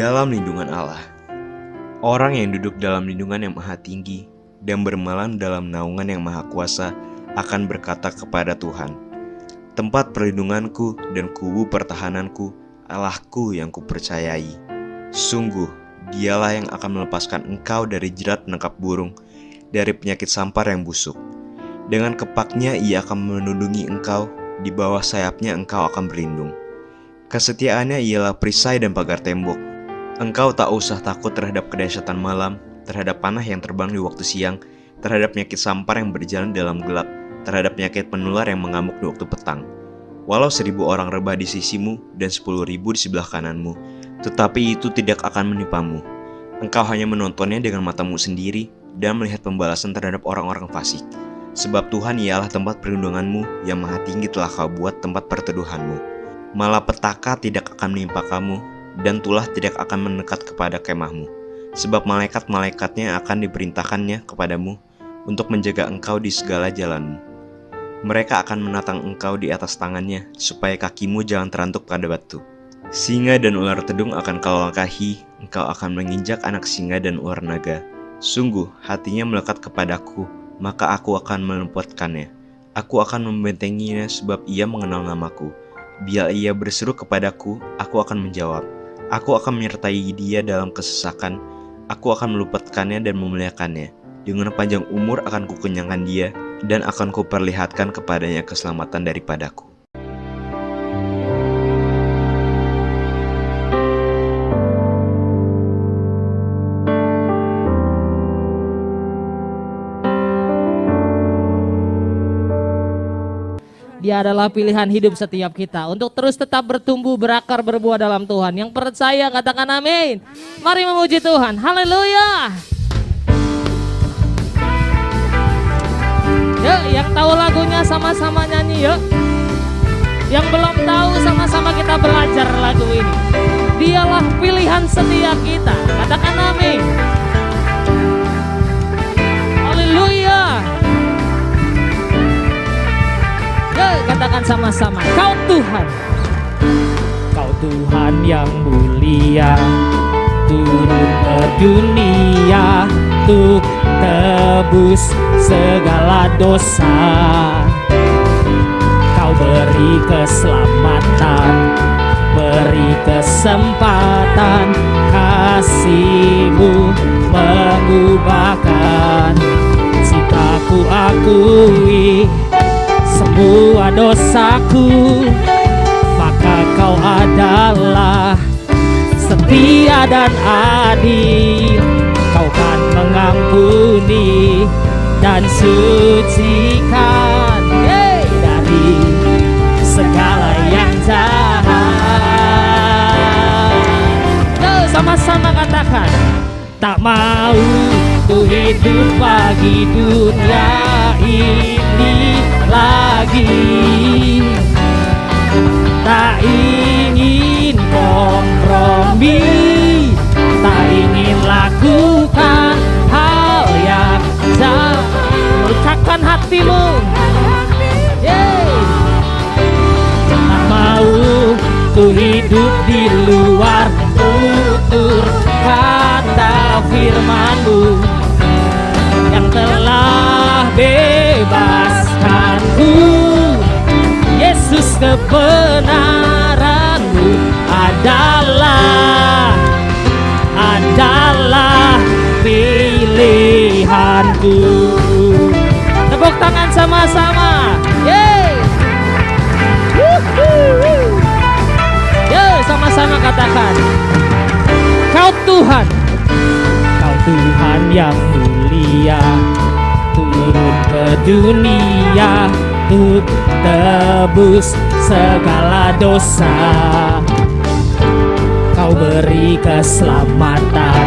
dalam lindungan Allah. Orang yang duduk dalam lindungan yang maha tinggi dan bermalam dalam naungan yang maha kuasa akan berkata kepada Tuhan, tempat perlindunganku dan kubu pertahananku, Allahku yang kupercayai. Sungguh, dialah yang akan melepaskan engkau dari jerat penangkap burung, dari penyakit sampar yang busuk. Dengan kepaknya ia akan melindungi engkau, di bawah sayapnya engkau akan berlindung. Kesetiaannya ialah perisai dan pagar tembok. Engkau tak usah takut terhadap kedahsyatan malam, terhadap panah yang terbang di waktu siang, terhadap penyakit sampar yang berjalan dalam gelap, terhadap penyakit penular yang mengamuk di waktu petang. Walau 1.000 orang rebah di sisimu dan 10.000 di sebelah kananmu, tetapi itu tidak akan menimpamu. Engkau hanya menontonnya dengan matamu sendiri dan melihat pembalasan terhadap orang-orang fasik. Sebab Tuhan ialah tempat perlindunganmu, yang maha tinggi telah kau buat tempat perteduhanmu. Malapetaka tidak akan menimpa kamu, dan tulah tidak akan mendekat kepada kemahmu. Sebab malaikat-malaikatnya akan diperintahkannya kepadamu untuk menjaga engkau di segala jalanmu. Mereka akan menatang engkau di atas tangannya, supaya kakimu jangan terantuk pada batu. Singa dan ular tedung akan kau langkahi, engkau akan menginjak anak singa dan ular naga. Sungguh, hatinya melekat kepadaku, maka aku akan meluputkannya. Aku akan membentenginya sebab ia mengenal namaku. Bila ia berseru kepadaku, aku akan menjawab. Aku akan menyertai dia dalam kesesakan. Aku akan meluputkannya dan memuliakannya. Dengan panjang umur akan kukenyangkan dia, dan akan kuperlihatkan kepadanya keselamatan daripadaku. Dia adalah pilihan hidup setiap kita untuk terus tetap bertumbuh, berakar, berbuah dalam Tuhan. Yang percaya katakan amin. Mari memuji Tuhan. Haleluya. Yuk, yang tahu lagunya sama-sama nyanyi yuk. Yang belum tahu sama-sama kita belajar lagu ini. Dialah pilihan setiap kita. Katakan amin. Haleluya. Katakan sama-sama, Kau Tuhan. Kau Tuhan yang mulia, turun ke dunia untuk tebus segala dosa. Kau beri keselamatan, beri kesempatan, kasih-Mu mengubahkan. Jika ku akui semua dosaku, maka Kau adalah setia dan adil. Kau kan mengampuni dan sucikan dari segala yang jahat. Sama-sama katakan, tak mau ku hidup bagi dunia ini lagi, tak ingin kompromi, tak ingin lakukan hal yang jahat. Ucapkan hatimu, tak mau ku hidup di luar tutur kata firman-Mu yang telah bebaskanku. Yesus, kebenaran-Mu adalah pilihanku. Tepuk tangan sama-sama. Sama-sama katakan, Kau Tuhan. Kau Tuhan yang mulia, turun ke dunia untuk tebus segala dosa. Kau beri keselamatan,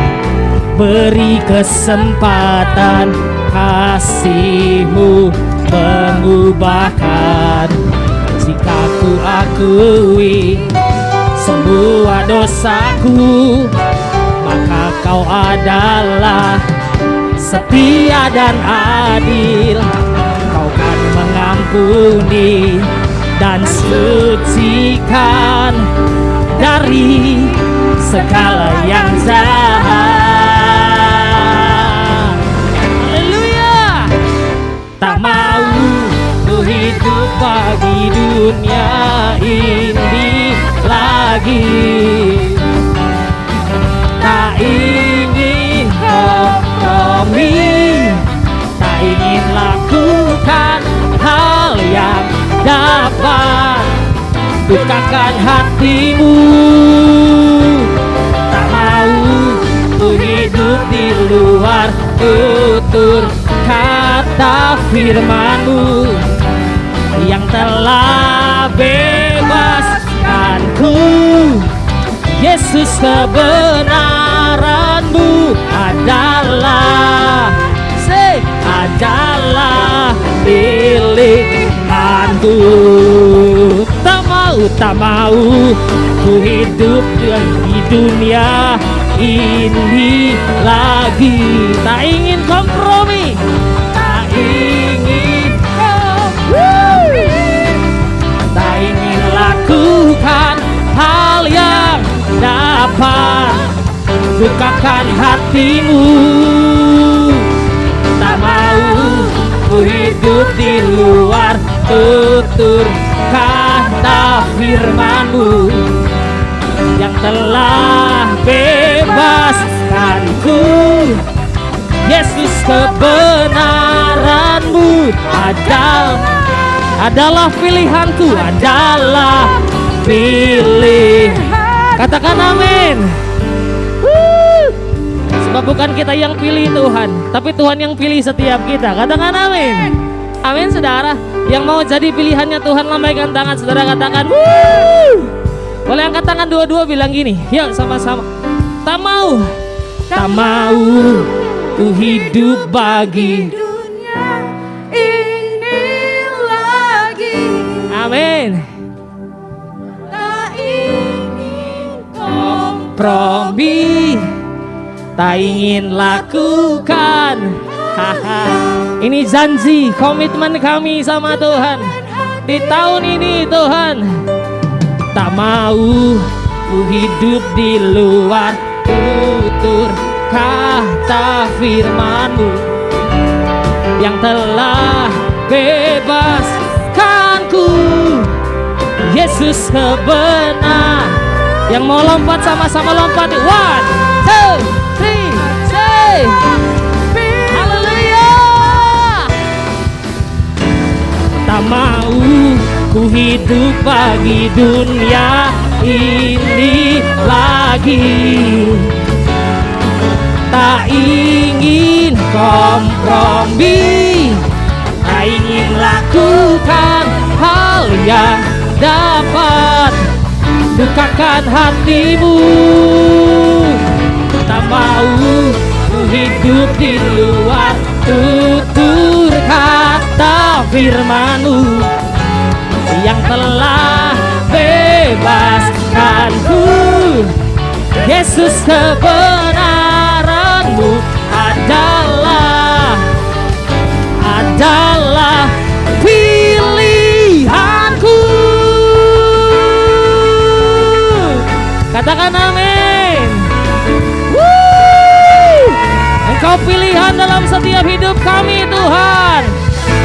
beri kesempatan, kasih-Mu mengubahkan. Jika ku akui semua dosaku, maka Kau adalah setia dan adil. Kau kan mengampuni dan sucikan dari segala yang jahat. Haleluya. Tak mau ku hidup bagi dunia ini lagi. Tak ingin kompromi, tak ingin lakukan hal yang dapat dukakan hatimu. Tak mau ku hidup di luar tutur kata firman-Mu yang telah bebaskanku. Yesus, kebenaran-Mu adalah pilihanku. Tak mau ku hidup di dunia ini lagi. Tak ingin kompromi, tak ingin lakukan hal yang dapat dukakan hatimu. Tak mau ku hidup di luar tutur kata firman-Mu yang telah bebaskanku. Yesus, kebenaran-Mu adalah pilihanku, adalah pilih. Katakan amin. Sebab bukan kita yang pilih Tuhan, tapi Tuhan yang pilih setiap kita. Katakan amin. Amin, saudara. Yang mau jadi pilihannya Tuhan, lambaikan tangan, saudara, katakan wuh. Boleh angkat tangan dua-dua, bilang gini, yuk sama-sama. Tak mau ku hidup bagi dunia ini lagi. amin. Tak ingin Kompromi, tak ingin lakukan. Haha. Ini janji, komitmen kami sama Tuhan di tahun ini, Tuhan. Tak mau ku hidup di luar tutur kata firman-Mu yang telah bebaskanku. Yesus, kebenar. Yang mau lompat sama-sama lompat. 1, 2, 3, say haleluya. Tak mau ku hidup bagi dunia ini lagi. Tak ingin kompromi, tak ingin lakukan hal yang dapat dukakan hatimu. Tak mau ku hidup di luar tutur kata firman-Mu yang telah bebaskanku. Yesus, kebenaran-Mu adalah pilihanku. Katakan amin. Engkau pilihan dalam setiap hidup kami, Tuhan.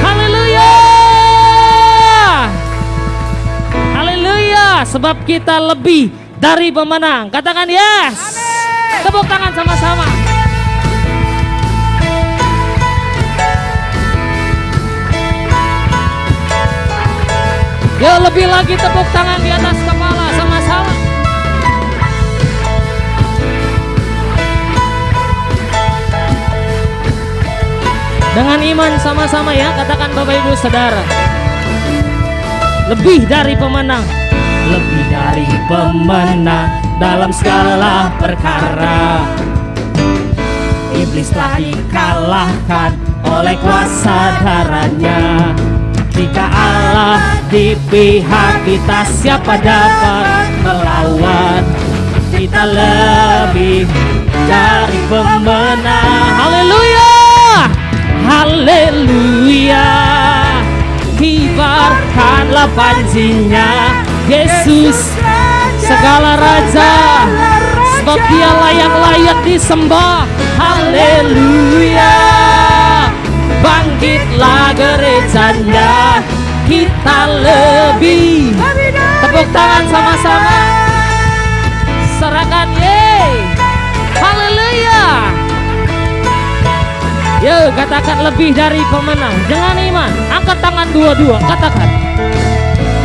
Haleluya. Haleluya. Sebab kita lebih dari pemenang. Katakan yes. Tepuk tangan sama-sama. Yuk lebih lagi, tepuk tangan di atas kepala sama-sama. Dengan iman sama-sama ya, katakan Bapak Ibu Saudara. Lebih dari pemenang, lebih dari pemenang dalam segala perkara. Iblis telah dikalahkan oleh kuasa darahnya. Jika Allah di pihak kita, siapa dapat melawan? Kita lebih dari pemenang. Haleluya. Haleluya. Kibarkanlah panjinya Yesus, segala raja, Dialah yang layak disembah. Haleluya. Bangkitlah gerejanya, kita lebih. Tepuk tangan sama-sama. Serahkan, yeay. Haleluya. Yo, katakan lebih dari pemenang. Dengan iman, angkat tangan dua-dua, katakan.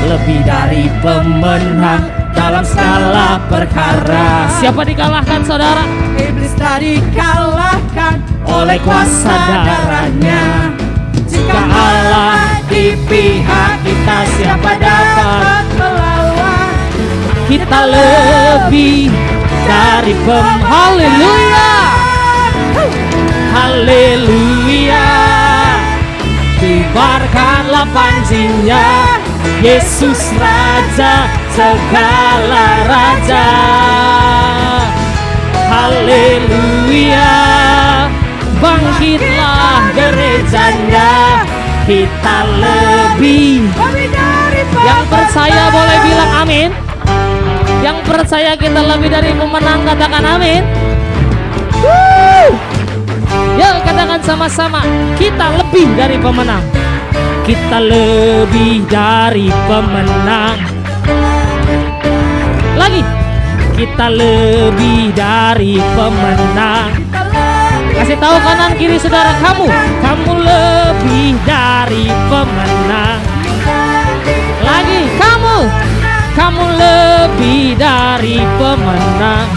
Lebih dari pemenang dalam segala perkara. Siapa dikalahkan, saudara? Iblis tadi kalahkan Oleh kuasa darahnya. Jika Allah di pihak kita, siapa dapat melawan? Kita lebih dari Haleluya. Haleluya. Kibarkanlah panjinya, Yesus Raja segala raja. Haleluya. Bangkitlah gerejanya, kita lebih. Yang percaya boleh bilang amin. Yang percaya kita lebih dari pemenang, katakan amin. Yuk katakan sama-sama, kita lebih dari pemenang. Kita lebih dari pemenang. Lagi, kita lebih dari pemenang. Kasih tahu kanan kiri saudara kamu lebih dari pemenang. Lagi, kamu lebih dari pemenang.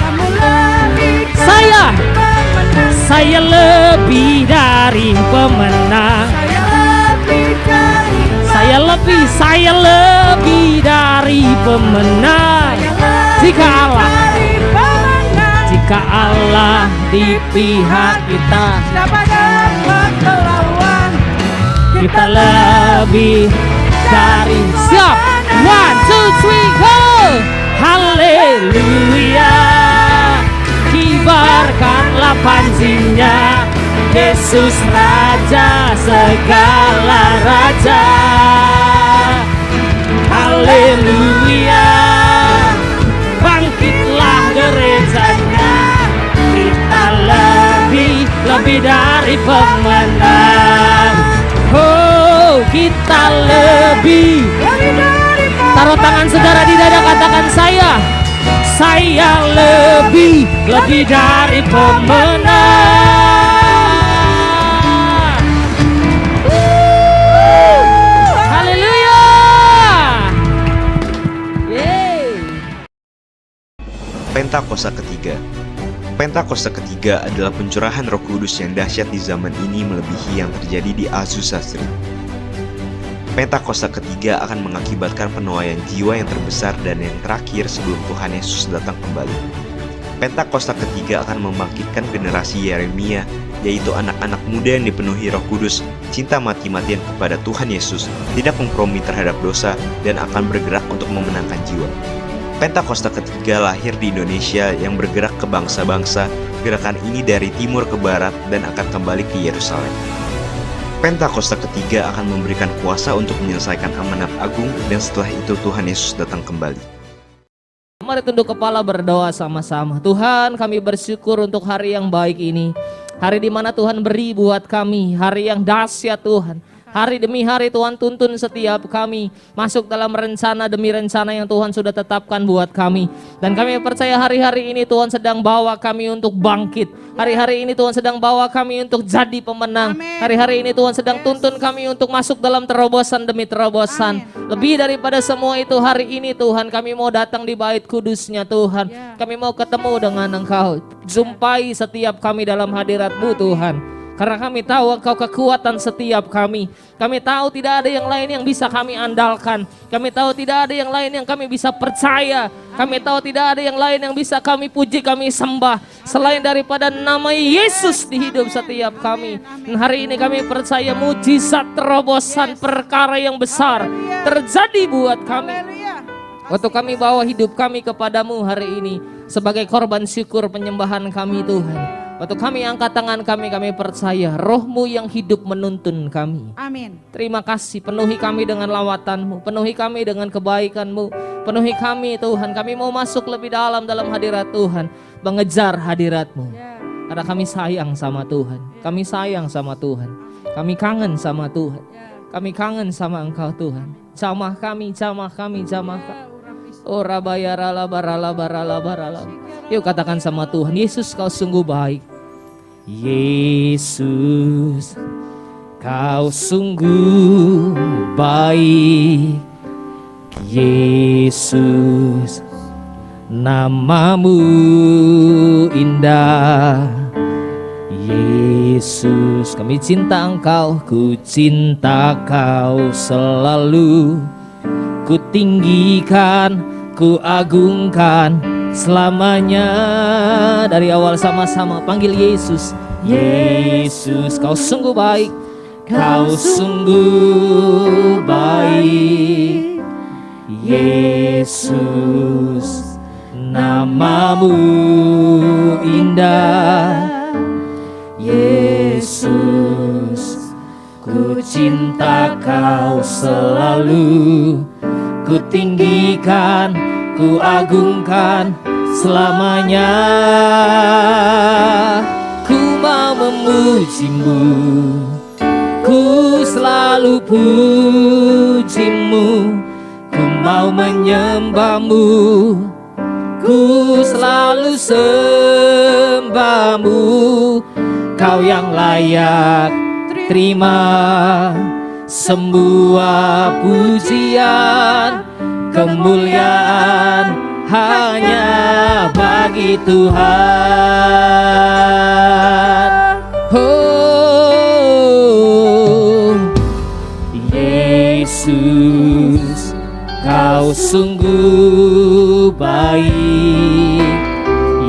Saya lebih dari pemenang. Saya lebih dari pemenang. Jika Allah di pihak kita, Siapa dapat melawan? kita lebih dari. Siap, 1, 2, 3, go. Haleluya. Kibarkanlah panjinya, Yesus Raja segala raja. Haleluya. Bangkitlah gerejanya, kita lebih dari pemenang. Oh, kita lebih. Taruh tangan saudara di dada, katakan saya lebih dari pemenang. Haleluya. Pentakosta ketiga. Pentakosta ketiga adalah pencurahan Roh Kudus yang dahsyat di zaman ini melebihi yang terjadi di Azusa Street. Pentakosta ketiga akan mengakibatkan penuaian jiwa yang terbesar dan yang terakhir sebelum Tuhan Yesus datang kembali. Pentakosta ketiga akan membangkitkan generasi Yeremia, yaitu anak-anak muda yang dipenuhi Roh Kudus, cinta mati-matian kepada Tuhan Yesus, tidak kompromi terhadap dosa, dan akan bergerak untuk memenangkan jiwa. Pentakosta ketiga lahir di Indonesia yang bergerak ke bangsa-bangsa. Gerakan ini dari timur ke barat dan akan kembali ke Yerusalem. Pentakosta ketiga akan memberikan kuasa untuk menyelesaikan amanat agung, dan setelah itu Tuhan Yesus datang kembali. Mari tunduk kepala berdoa sama-sama. Tuhan, kami bersyukur untuk hari yang baik ini. Hari di mana Tuhan beri buat kami, hari yang dahsyat Tuhan. Hari demi hari Tuhan tuntun setiap kami masuk dalam rencana demi rencana yang Tuhan sudah tetapkan buat kami. Dan kami percaya hari-hari ini Tuhan sedang bawa kami untuk bangkit. Hari-hari ini Tuhan sedang bawa kami untuk jadi pemenang. Hari-hari ini Tuhan sedang tuntun kami untuk masuk dalam terobosan demi terobosan. Lebih daripada semua itu, hari ini Tuhan kami mau datang di bait kudusnya Tuhan. Kami mau ketemu dengan Engkau. Jumpai setiap kami dalam hadirat-Mu Tuhan. Karena kami tahu Engkau kekuatan setiap kami. Kami tahu tidak ada yang lain yang bisa kami andalkan. Kami tahu tidak ada yang lain yang kami bisa percaya. Kami tahu tidak ada yang lain yang bisa kami puji, kami sembah selain daripada nama Yesus di hidup setiap kami. Dan hari ini kami percaya mujizat terobosan perkara yang besar terjadi buat kami. Waktu kami bawa hidup kami kepadamu hari ini sebagai korban syukur penyembahan kami Tuhan. Waktu kami angkat tangan kami percaya Roh-Mu yang hidup menuntun kami. Amin. Terima kasih, penuhi kami dengan lawatan-Mu, penuhi kami dengan kebaikan-Mu, penuhi kami Tuhan. Kami mau masuk lebih dalam hadirat Tuhan. mengejar hadirat-Mu. Karena kami sayang sama Tuhan. Kami sayang sama Tuhan. Kami kangen sama Tuhan. Kami kangen sama Engkau Tuhan. Jamah kami, jamah kami, jamah kami. Oh rabayarala barala barala barala. Yuk katakan sama Tuhan, Yesus Kau sungguh baik. Yesus, Kau sungguh baik. Yesus, Nama-Mu indah. Yesus, kami cinta Engkau, ku cinta Kau selalu. Ku tinggikan, ku agungkan selamanya. Dari awal sama-sama panggil Yesus. Yesus, Kau sungguh baik. Kau sungguh baik. Yesus, Nama-Mu indah. Yesus, ku cinta Kau selalu. Ku tinggikan, ku agungkan selamanya. Ku mau memuji-Mu, ku selalu puji-Mu. Ku mau menyembah-Mu, ku selalu sembah-Mu. Kau yang layak terima semua pujian, kemuliaan hanya bagi Tuhan. Oh Yesus, Kau sungguh baik.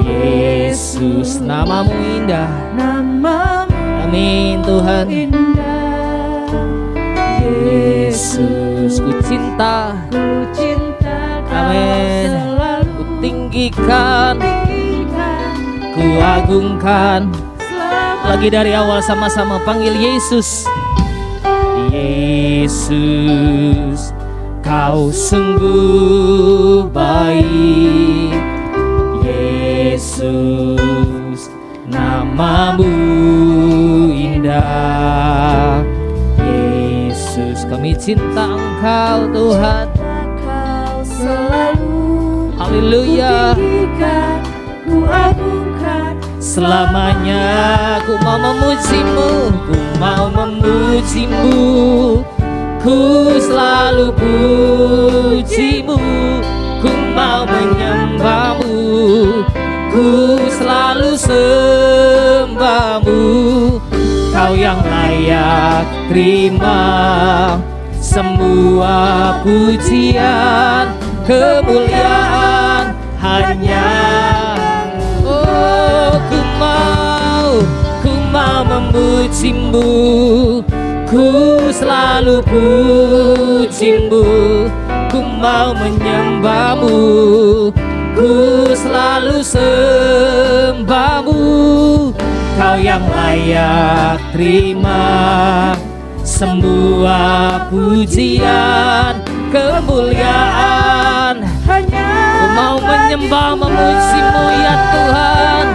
Yesus, Nama-Mu indah. Amin Tuhan. Yesus, ku cinta, amin. Ku tinggikan, ku agungkan. Lagi dari awal sama-sama panggil Yesus. Yesus, Kau sungguh baik. Yesus, Nama-Mu indah. Yesus, kami cinta Engkau Tuhan. Kau selalu Haleluya. ku agungkan Selamanya ku mau memuji-Mu, ku mau memuji-Mu. Ku selalu puji-Mu, ku mau menyembah-Mu. Ku selalu sembah-Mu. Kau yang layak terima semua pujian, kemuliaan hanya. Oh, ku mau memuji-Mu, ku selalu puji-Mu. Ku mau menyembah-Mu, ku selalu sembah-Mu. Kau yang layak terima semua pujian, kemuliaan hanya. Ku mau menyembah memuji-Mu ya Tuhan.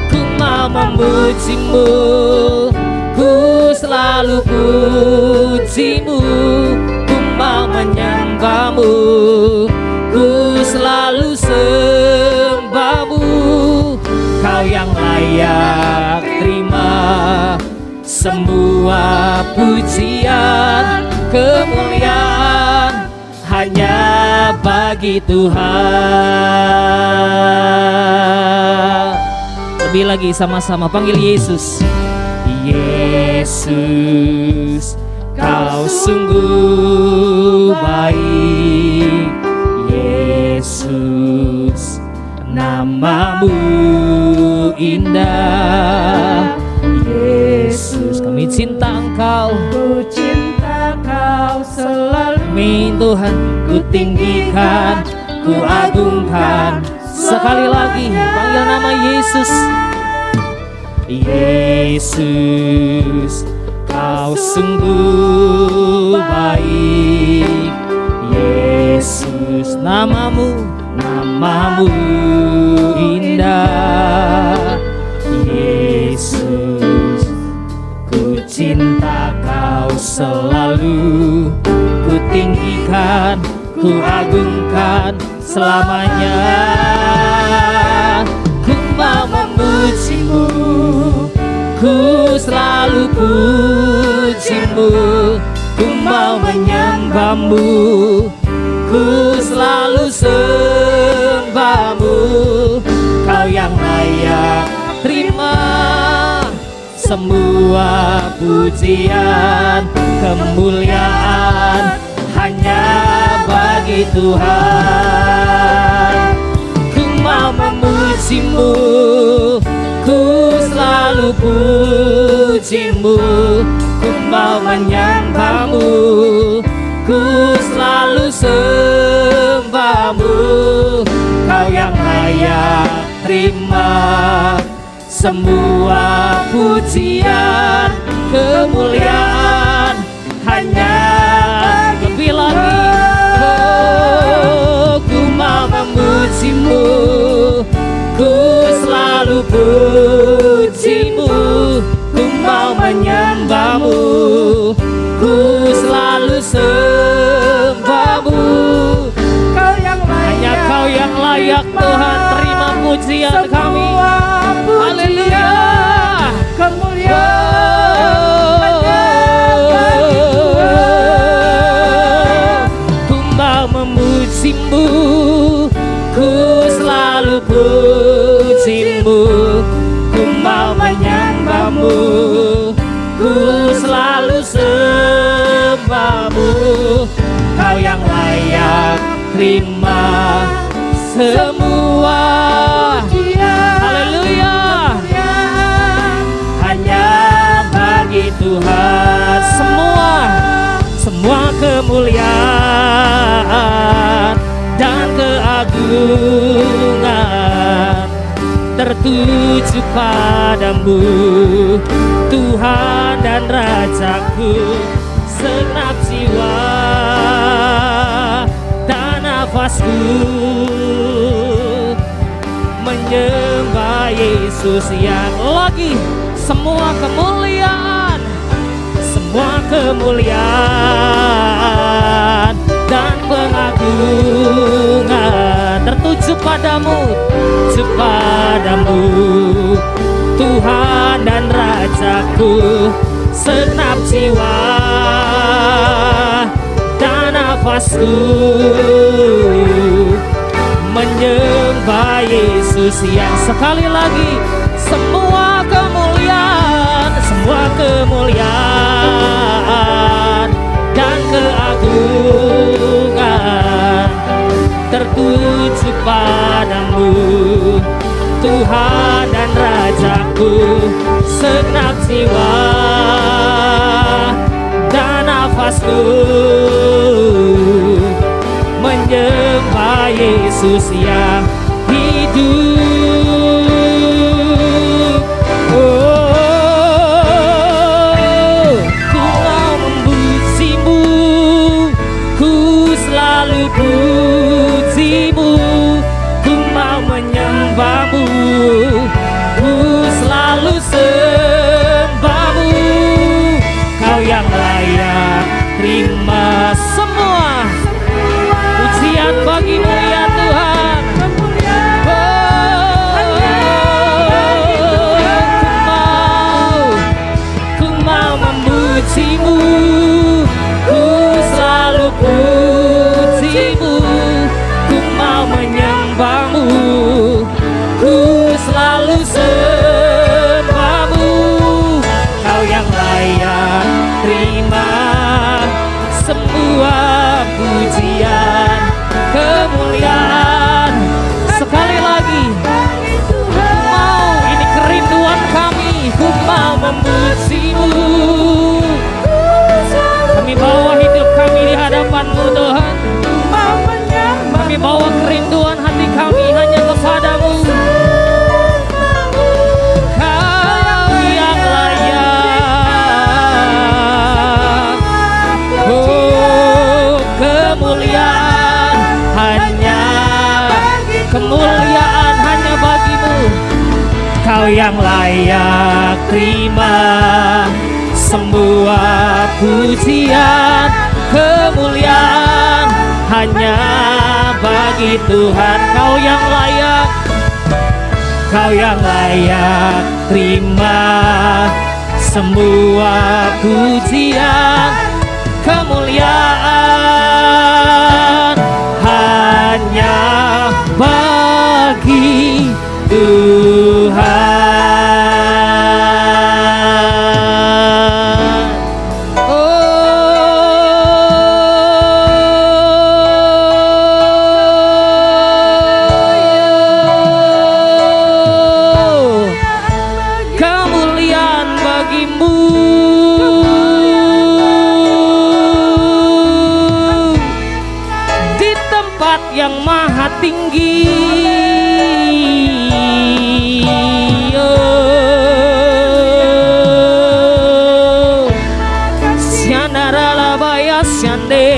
Ku mau memuji-Mu, ku selalu puji-Mu. Ku mau menyembah-Mu, ku selalu sembah-Mu. Kau yang layak terima semua pujian, kemuliaan hanya bagi Tuhan. Lebih lagi sama-sama panggil Yesus. Yesus, Kau sungguh baik. Yesus, Nama-Mu indah. Yesus, kami cinta Engkau. ku cinta Kau selalu. Amin Tuhan. Ku tinggikan, ku agungkan. Sekali lagi panggil nama Yesus. Yesus, Kau sungguh baik. Yesus, Nama-Mu namamu indah. Yesus, ku cinta kau selalu, ku tinggikan, ku agungkan selamanya. Ku mau memujimu, ku selalu pujimu, ku mau menyembahmu, ku selalu sembahmu. Kau yang layak terima semua pujian, kemuliaan hanya bagi Tuhan. Ku mau memujimu, ku selalu pujimu, ku mau menyembahmu, ku selalu sembahmu. Kau yang layak terima semua pujian, kemuliaan hanya lebih lagi. Oh, ku mau memujimu, ku selalu pujimu, ku mau menyembahmu, ku selalu sembahmu. Kau yang Hanya layak, Kau yang layak Tuhan, terima pujian kami. Haleluya. Ku mau memujimu, ku selalu pujimu, ku mau menyembahmu, ku selalu sembahmu. Kau yang layak terima semua. Haleluya. Hanya bagi Tuhan semua kemuliaan dan keagungan tertuju padamu, Tuhan dan Rajaku. Segenap jiwa dan nafasku menyembah Yesus yang lagi. Semua kemuliaan dan pengagungan tertuju padamu, Tuhan dan Rajaku. Segenap jiwa dan nafasku menyembah Yesus yang sekali lagi. Semua kemuliaan dan keagungan tertuju padamu, Tuhan dan Rajaku. Segenap jiwa dan nafasku menyembah Yesus yang hidup. Oh, ku mau memujimu, ku selalu pujimu, ku mau menyembahmu, ku selalu sembahmu. Kau yang layak terima semua pujian bagimu ya Tuhan. Oh, Kau yang layak terima semua pujian, kemuliaan hanya bagi Tuhan. Kau yang layak, Kau yang layak terima semua pujian, kemuliaan hanya bagi Tuhan. Kemuliaan bagimu di tempat yang maha tinggi. Siandara labaya siande,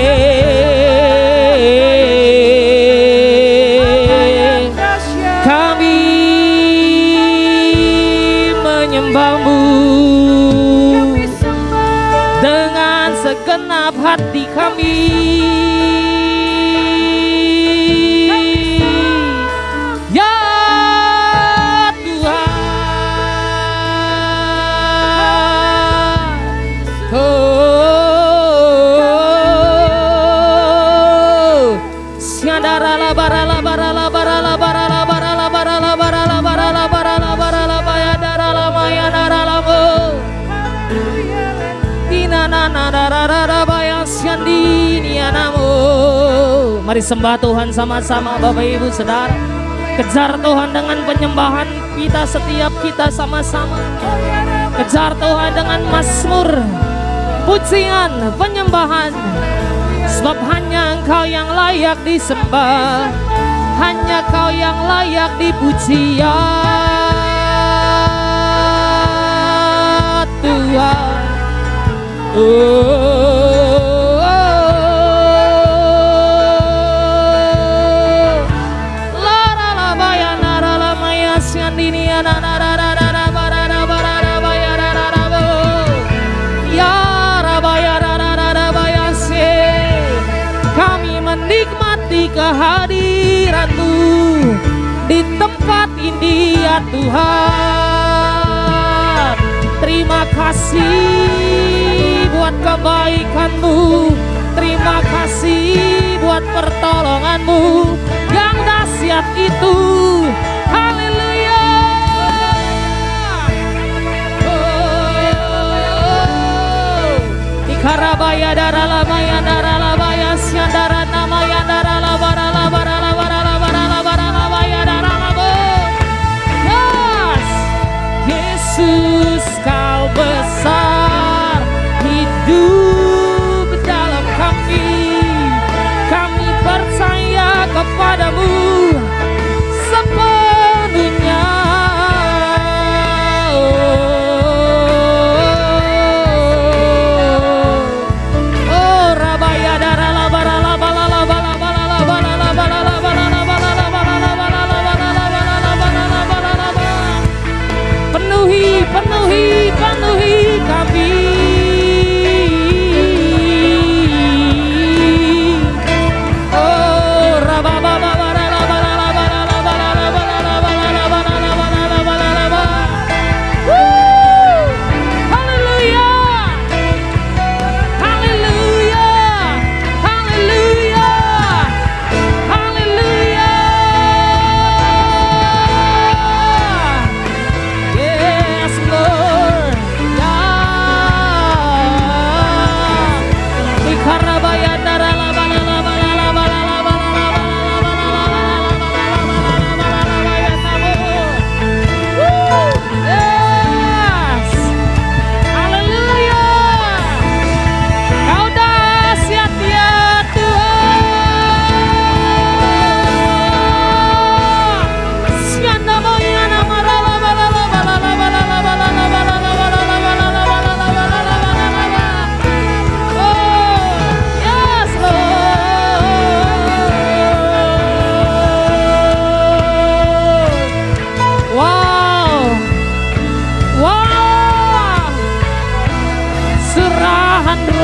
kami menyembahmu dengan segenap hati kami. Ya Tuhan, oh, siandara labara labara labara labara labara labara labara labara labara labara labaya dara lamaya dara lamo dinana dara dara baya siandi nianamo. Mari sembah Tuhan sama-sama Bapak Ibu Saudara. Kejar Tuhan dengan penyembahan kita, setiap kita sama-sama. Kejar Tuhan dengan mazmur, pujian, penyembahan. Sebab hanya Engkau yang layak disembah, hanya Kau yang layak dipuji ya Tuhan. Kami menikmati kehadiran-Mu di tempat ini ya Tuhan. Terima kasih buat kebaikan-Mu, terima kasih buat pertolongan-Mu yang dahsyat itu. Haleluya. Ikarabaya dara lamaya dara labaya siandara namaya dara labara labara labara labara labara labaya dara labo. Yes, Yesus Kau besar, hidup dalam kami percaya kepadamu sepenuhnya. Oh, Rabaya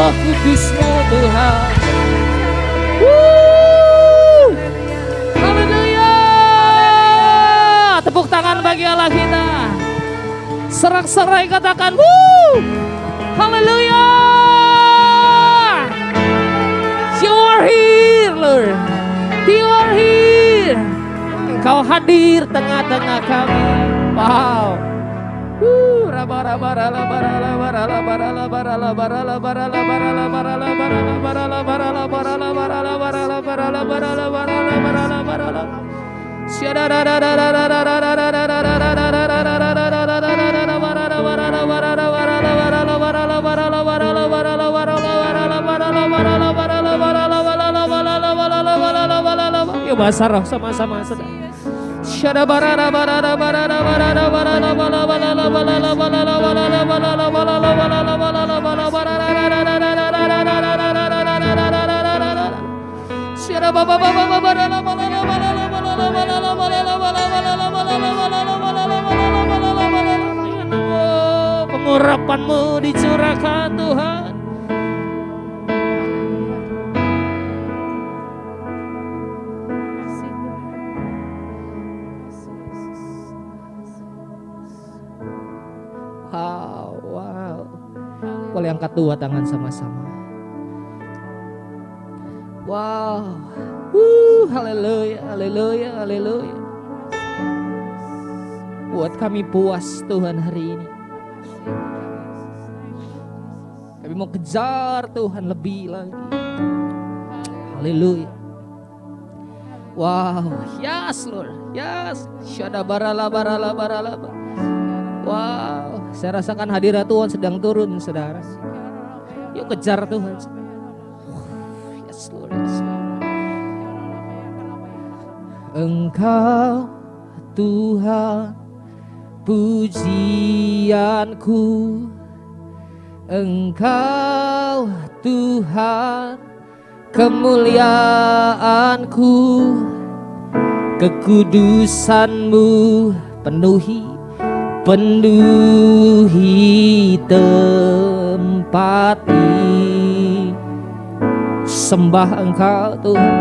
Roh Kudus-Mu Tuhan. Haleluya. Tepuk tangan bagi Allah kita. Serak-serai katakan haleluya. You are here, Lord. You are here. Engkau hadir tengah-tengah kami. Wow. Yuk bahasa roh sama-sama sedang. Pengurapan-Mu dicurahkan Tuhan. Wow. Boleh angkat dua tangan sama-sama. Wow. Haleluya, haleluya, haleluya. Buat kami puas Tuhan hari ini. Kami mau kejar Tuhan lebih lagi. Haleluya. Wow, yes Lord, yes. Syadabarala barala barala. Wow, saya rasakan hadirat Tuhan sedang turun, saudara. Yuk kejar Tuhan. Yes Lord, yes Lord. Engkau Tuhan pujianku, Engkau Tuhan kemuliaanku, kekudusan-Mu penuhi tempat ini. Sembah Engkau Tuhan.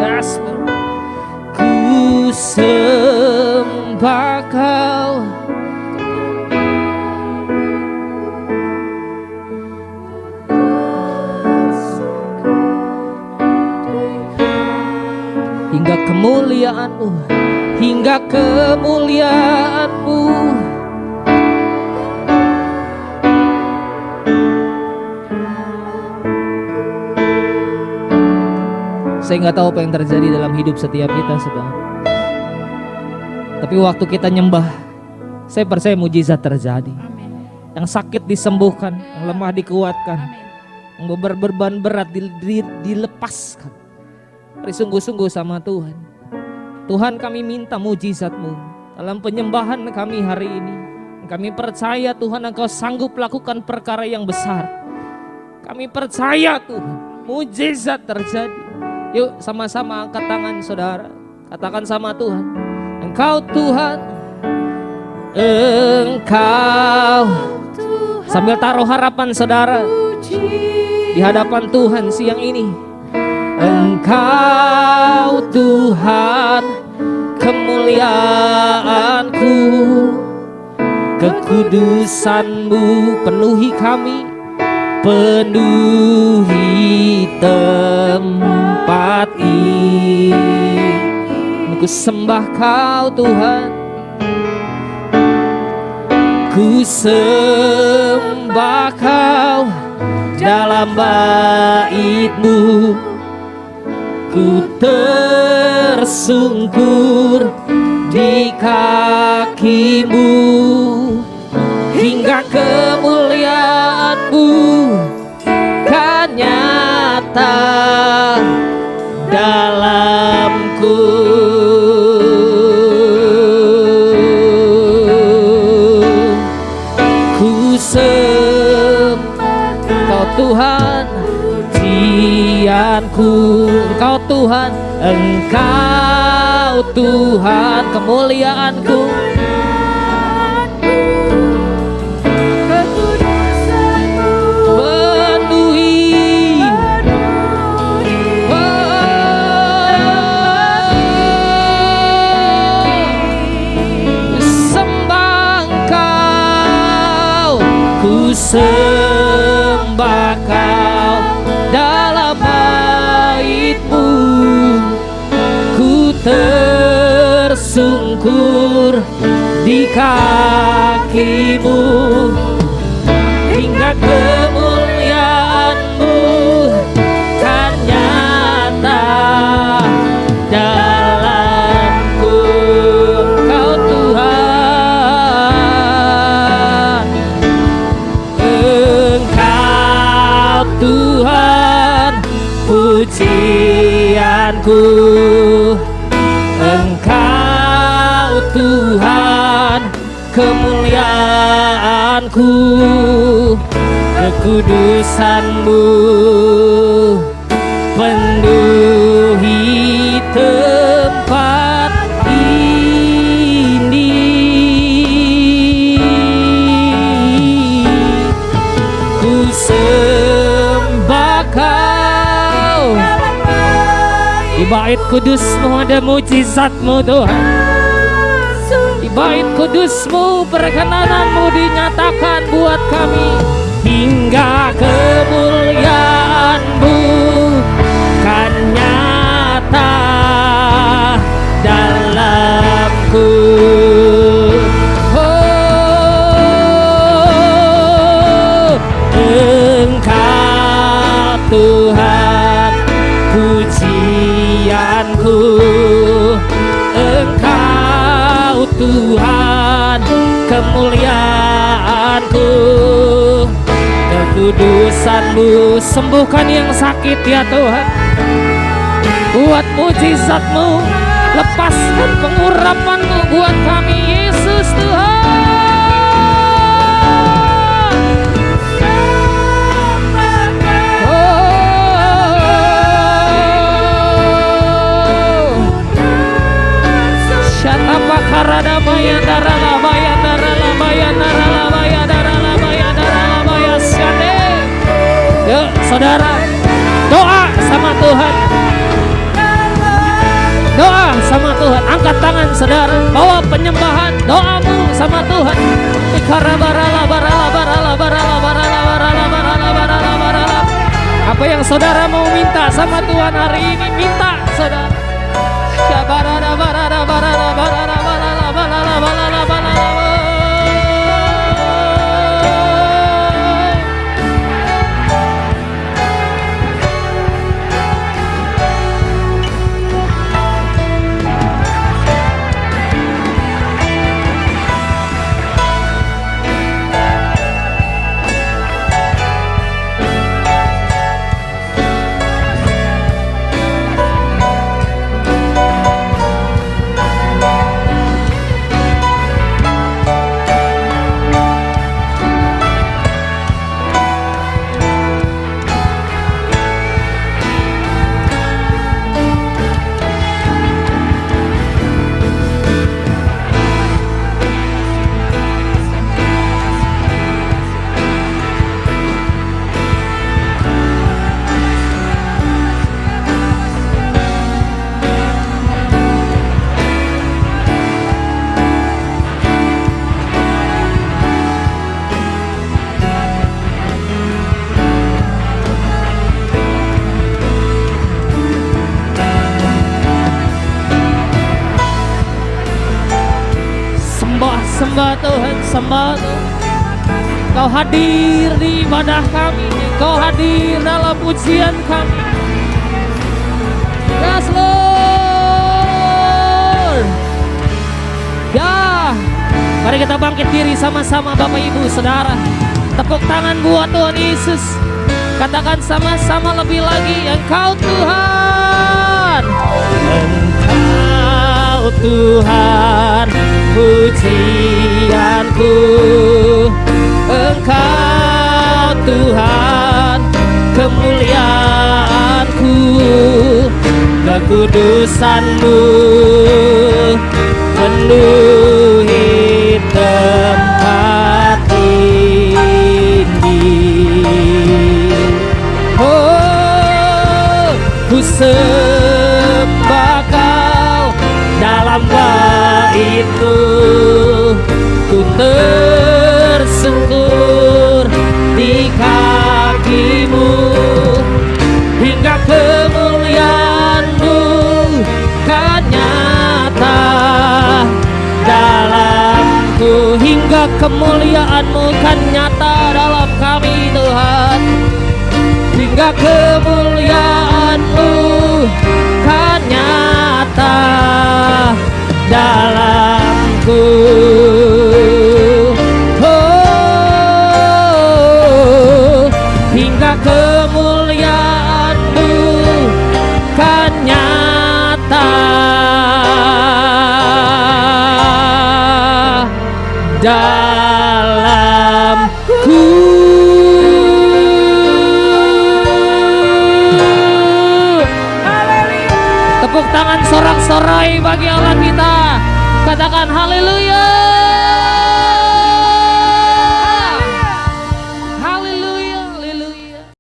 Yes Lord. Ku sembah Kau. Hingga kemuliaan-Mu, hingga kemuliaan-Mu. Saya nggak tahu apa yang terjadi dalam hidup setiap kita, saudara. Tapi waktu kita nyembah, saya percaya mujizat terjadi. Yang sakit disembuhkan, yang lemah dikuatkan, yang beban berat dilepaskan. Mari sungguh-sungguh sama Tuhan. Tuhan, kami minta mujizat-Mu dalam penyembahan kami hari ini. Kami percaya Tuhan Engkau sanggup lakukan perkara yang besar. Kami percaya Tuhan, mujizat terjadi. Yuk sama-sama angkat tangan saudara. Katakan sama Tuhan, Engkau Tuhan, Engkau. Sambil taruh harapan saudara di hadapan Tuhan siang ini. Engkau Tuhan kemuliaanku, kekudusan-Mu penuhi kami, penuhi tempat ini. Ku sembah Kau Tuhan, ku sembah Kau dalam bait-Mu. Ku tersungkur di kaki-Mu, hingga kemuliaan-Mu kan nyata dalamku. Ku sembah Kau Tuhan, pujianku. Engkau Tuhan, Engkau Tuhan kemuliaanku, kekudusan-Mu sembah Kau dalam bait-Mu, ku tersungkur di kaki-Mu, hingga kemuliaan-Mu kan nyata dalamku. Engkau Tuhan, Engkau Tuhan pujianku, Engkau Tuhan kemuliaanku, kekudusan-Mu penuhi tempat ini. Ku sembah Kau, di bait kudus-Mu ada mujizat-Mu Tuhan. Di bait kudus-Mu perkenanan-Mu dinyatakan buat kami, hingga kemuliaan-Mu kan nyata dalamku. Oh, Engkau Tuhan pujianku, Engkau Tuhan kemuliaanku, kekudusan-Mu. Sembuhkan yang sakit ya Tuhan, buat mujizat-Mu, lepaskan pengurapan-Mu buat kami Yesus Tuhan. Karada maya darala maya darala maya darala maya darala maya darala maya syade. Yuk saudara, doa sama Tuhan, doa sama Tuhan. Angkat tangan saudara, bawa penyembahan doamu sama Tuhan. Ikara barala barala barala barala barala barala barala barala barala. Apa yang saudara mau minta sama Tuhan hari ini, minta saudara. Barara barara barara barara barara barara barara barara. Sembah Tuhan, sembah Tuhan. Kau hadir di ibadah kami, Kau hadir dalam pujian kami. Yes Lord. Ya, mari kita bangkit diri sama-sama Bapak Ibu Saudara. Tepuk tangan buat Tuhan Yesus. Katakan sama-sama lebih lagi, Engkau Tuhan, Engkau Tuhan pujianku, Engkau Tuhan kemuliaanku, kekudusan-Mu penuhi tempat ini. Oh, ku sembah Kau dalam bait-Mu, ku tersungkur Hingga kemuliaan-Mu kan nyata dalam kami Tuhan. Hingga kemuliaan-Mu kan nyata dalamku. Oh, hingga kemuliaan-Mu kan nyata dalamku. Tepuk tangan sorak-sorai bagi Allah kita. Katakan haleluya. Haleluya, haleluya.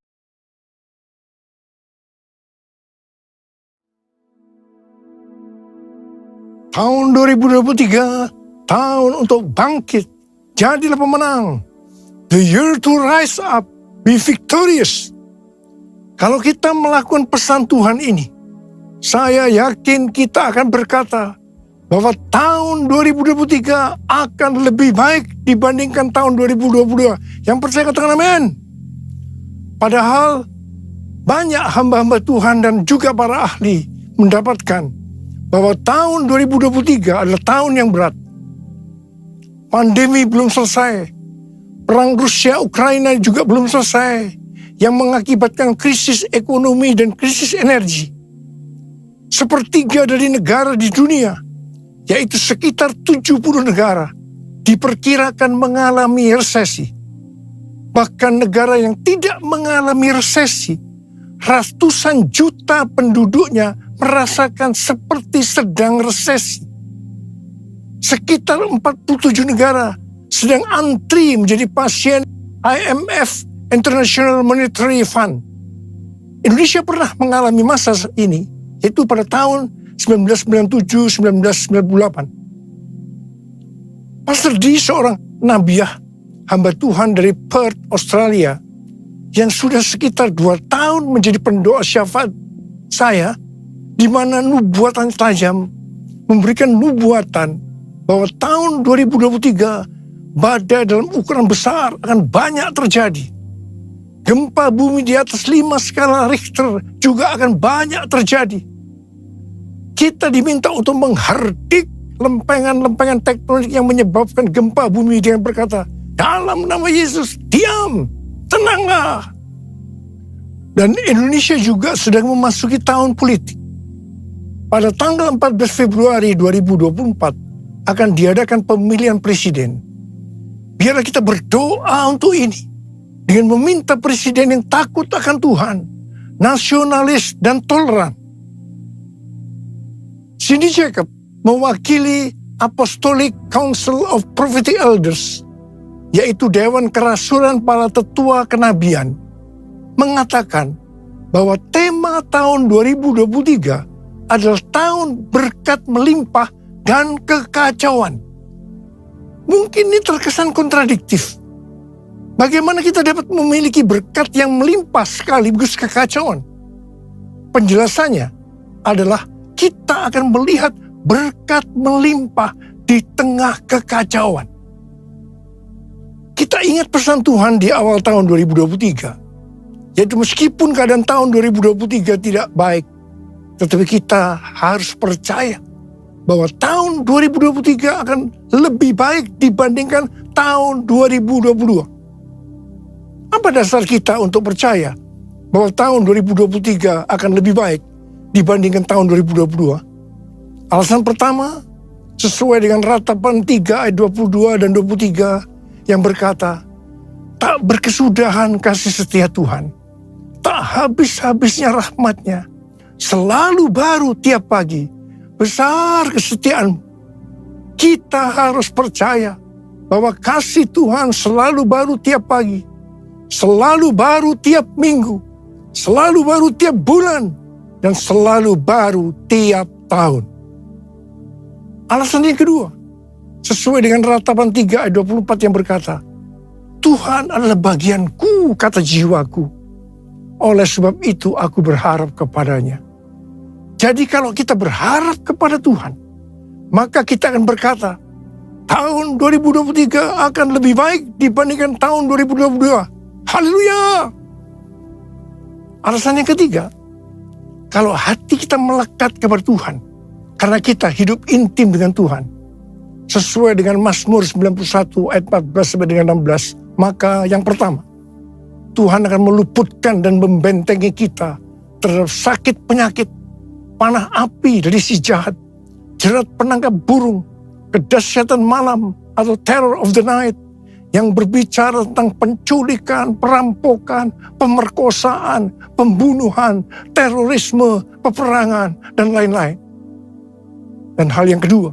Tahun 2023, tahun untuk bangkit, jadilah pemenang. The year to rise up, be victorious. Kalau kita melakukan pesan Tuhan ini, saya yakin kita akan berkata bahwa tahun 2023 akan lebih baik dibandingkan tahun 2022. Yang percaya katakan amin. Padahal banyak hamba-hamba Tuhan dan juga para ahli mendapatkan bahwa tahun 2023 adalah tahun yang berat. Pandemi belum selesai. Perang Rusia-Ukraina juga belum selesai. Yang mengakibatkan krisis ekonomi dan krisis energi. Sepertiga dari negara di dunia, yaitu sekitar 70 negara, diperkirakan mengalami resesi. Bahkan negara yang tidak mengalami resesi, ratusan juta penduduknya merasakan seperti sedang resesi. Sekitar 47 negara sedang antri menjadi pasien IMF, International Monetary Fund. Indonesia pernah mengalami masa ini, yaitu pada tahun 1997-1998. Pastor D, seorang nabiah, hamba Tuhan dari Perth, Australia, yang sudah sekitar 2 tahun menjadi pendoa syafaat saya, di mana nubuatan tajam memberikan nubuatan bahwa tahun 2023 badai dalam ukuran besar akan banyak terjadi. Gempa bumi di atas 5 skala Richter juga akan banyak terjadi. Kita diminta untuk menghardik lempengan-lempengan tektonik yang menyebabkan gempa bumi dengan berkata, dalam nama Yesus, diam, tenanglah. Dan Indonesia juga sedang memasuki tahun politik. Pada tanggal 14 Februari 2024 akan diadakan pemilihan presiden. Biarlah kita berdoa untuk ini dengan meminta presiden yang takut akan Tuhan, nasionalis dan toleran. Cindy Jacob mewakili Apostolic Council of Prophetic Elders, yaitu Dewan Kerasulan para Tetua Kenabian, mengatakan bahwa tema tahun 2023 adalah tahun berkat melimpah dan kekacauan. Mungkin ini terkesan kontradiktif. Bagaimana kita dapat memiliki berkat yang melimpah sekaligus kekacauan? Penjelasannya adalah kita akan melihat berkat melimpah di tengah kekacauan. Kita ingat pesan Tuhan di awal tahun 2023, yaitu meskipun keadaan tahun 2023 tidak baik, tetapi kita harus percaya bahwa tahun 2023 akan lebih baik dibandingkan tahun 2022. Apa dasar kita untuk percaya bahwa tahun 2023 akan lebih baik dibandingkan tahun 2022? Alasan pertama, sesuai dengan Ratapan 3 ayat 22 dan 23 yang berkata, tak berkesudahan kasih setia Tuhan, tak habis-habisnya rahmat-Nya, selalu baru tiap pagi, besar kesetiaan. Kita harus percaya bahwa kasih Tuhan selalu baru tiap pagi, selalu baru tiap minggu, selalu baru tiap bulan, dan selalu baru tiap tahun. Alasan yang kedua, sesuai dengan Ratapan 3 ayat 24 yang berkata, Tuhan adalah bagianku, kata jiwaku. Oleh sebab itu aku berharap kepadanya. Jadi kalau kita berharap kepada Tuhan, maka kita akan berkata, tahun 2023 akan lebih baik dibandingkan tahun 2022. Haleluya. Alasan yang ketiga, kalau hati kita melekat kepada Tuhan, karena kita hidup intim dengan Tuhan, sesuai dengan Mazmur 91 ayat 14 sampai dengan 16, maka yang pertama, Tuhan akan meluputkan dan membentengi kita terhadap sakit penyakit, panah api dari si jahat, jerat penangkap burung, kedahsyatan malam atau terror of the night, yang berbicara tentang penculikan, perampokan, pemerkosaan, pembunuhan, terorisme, peperangan, dan lain-lain. Dan hal yang kedua,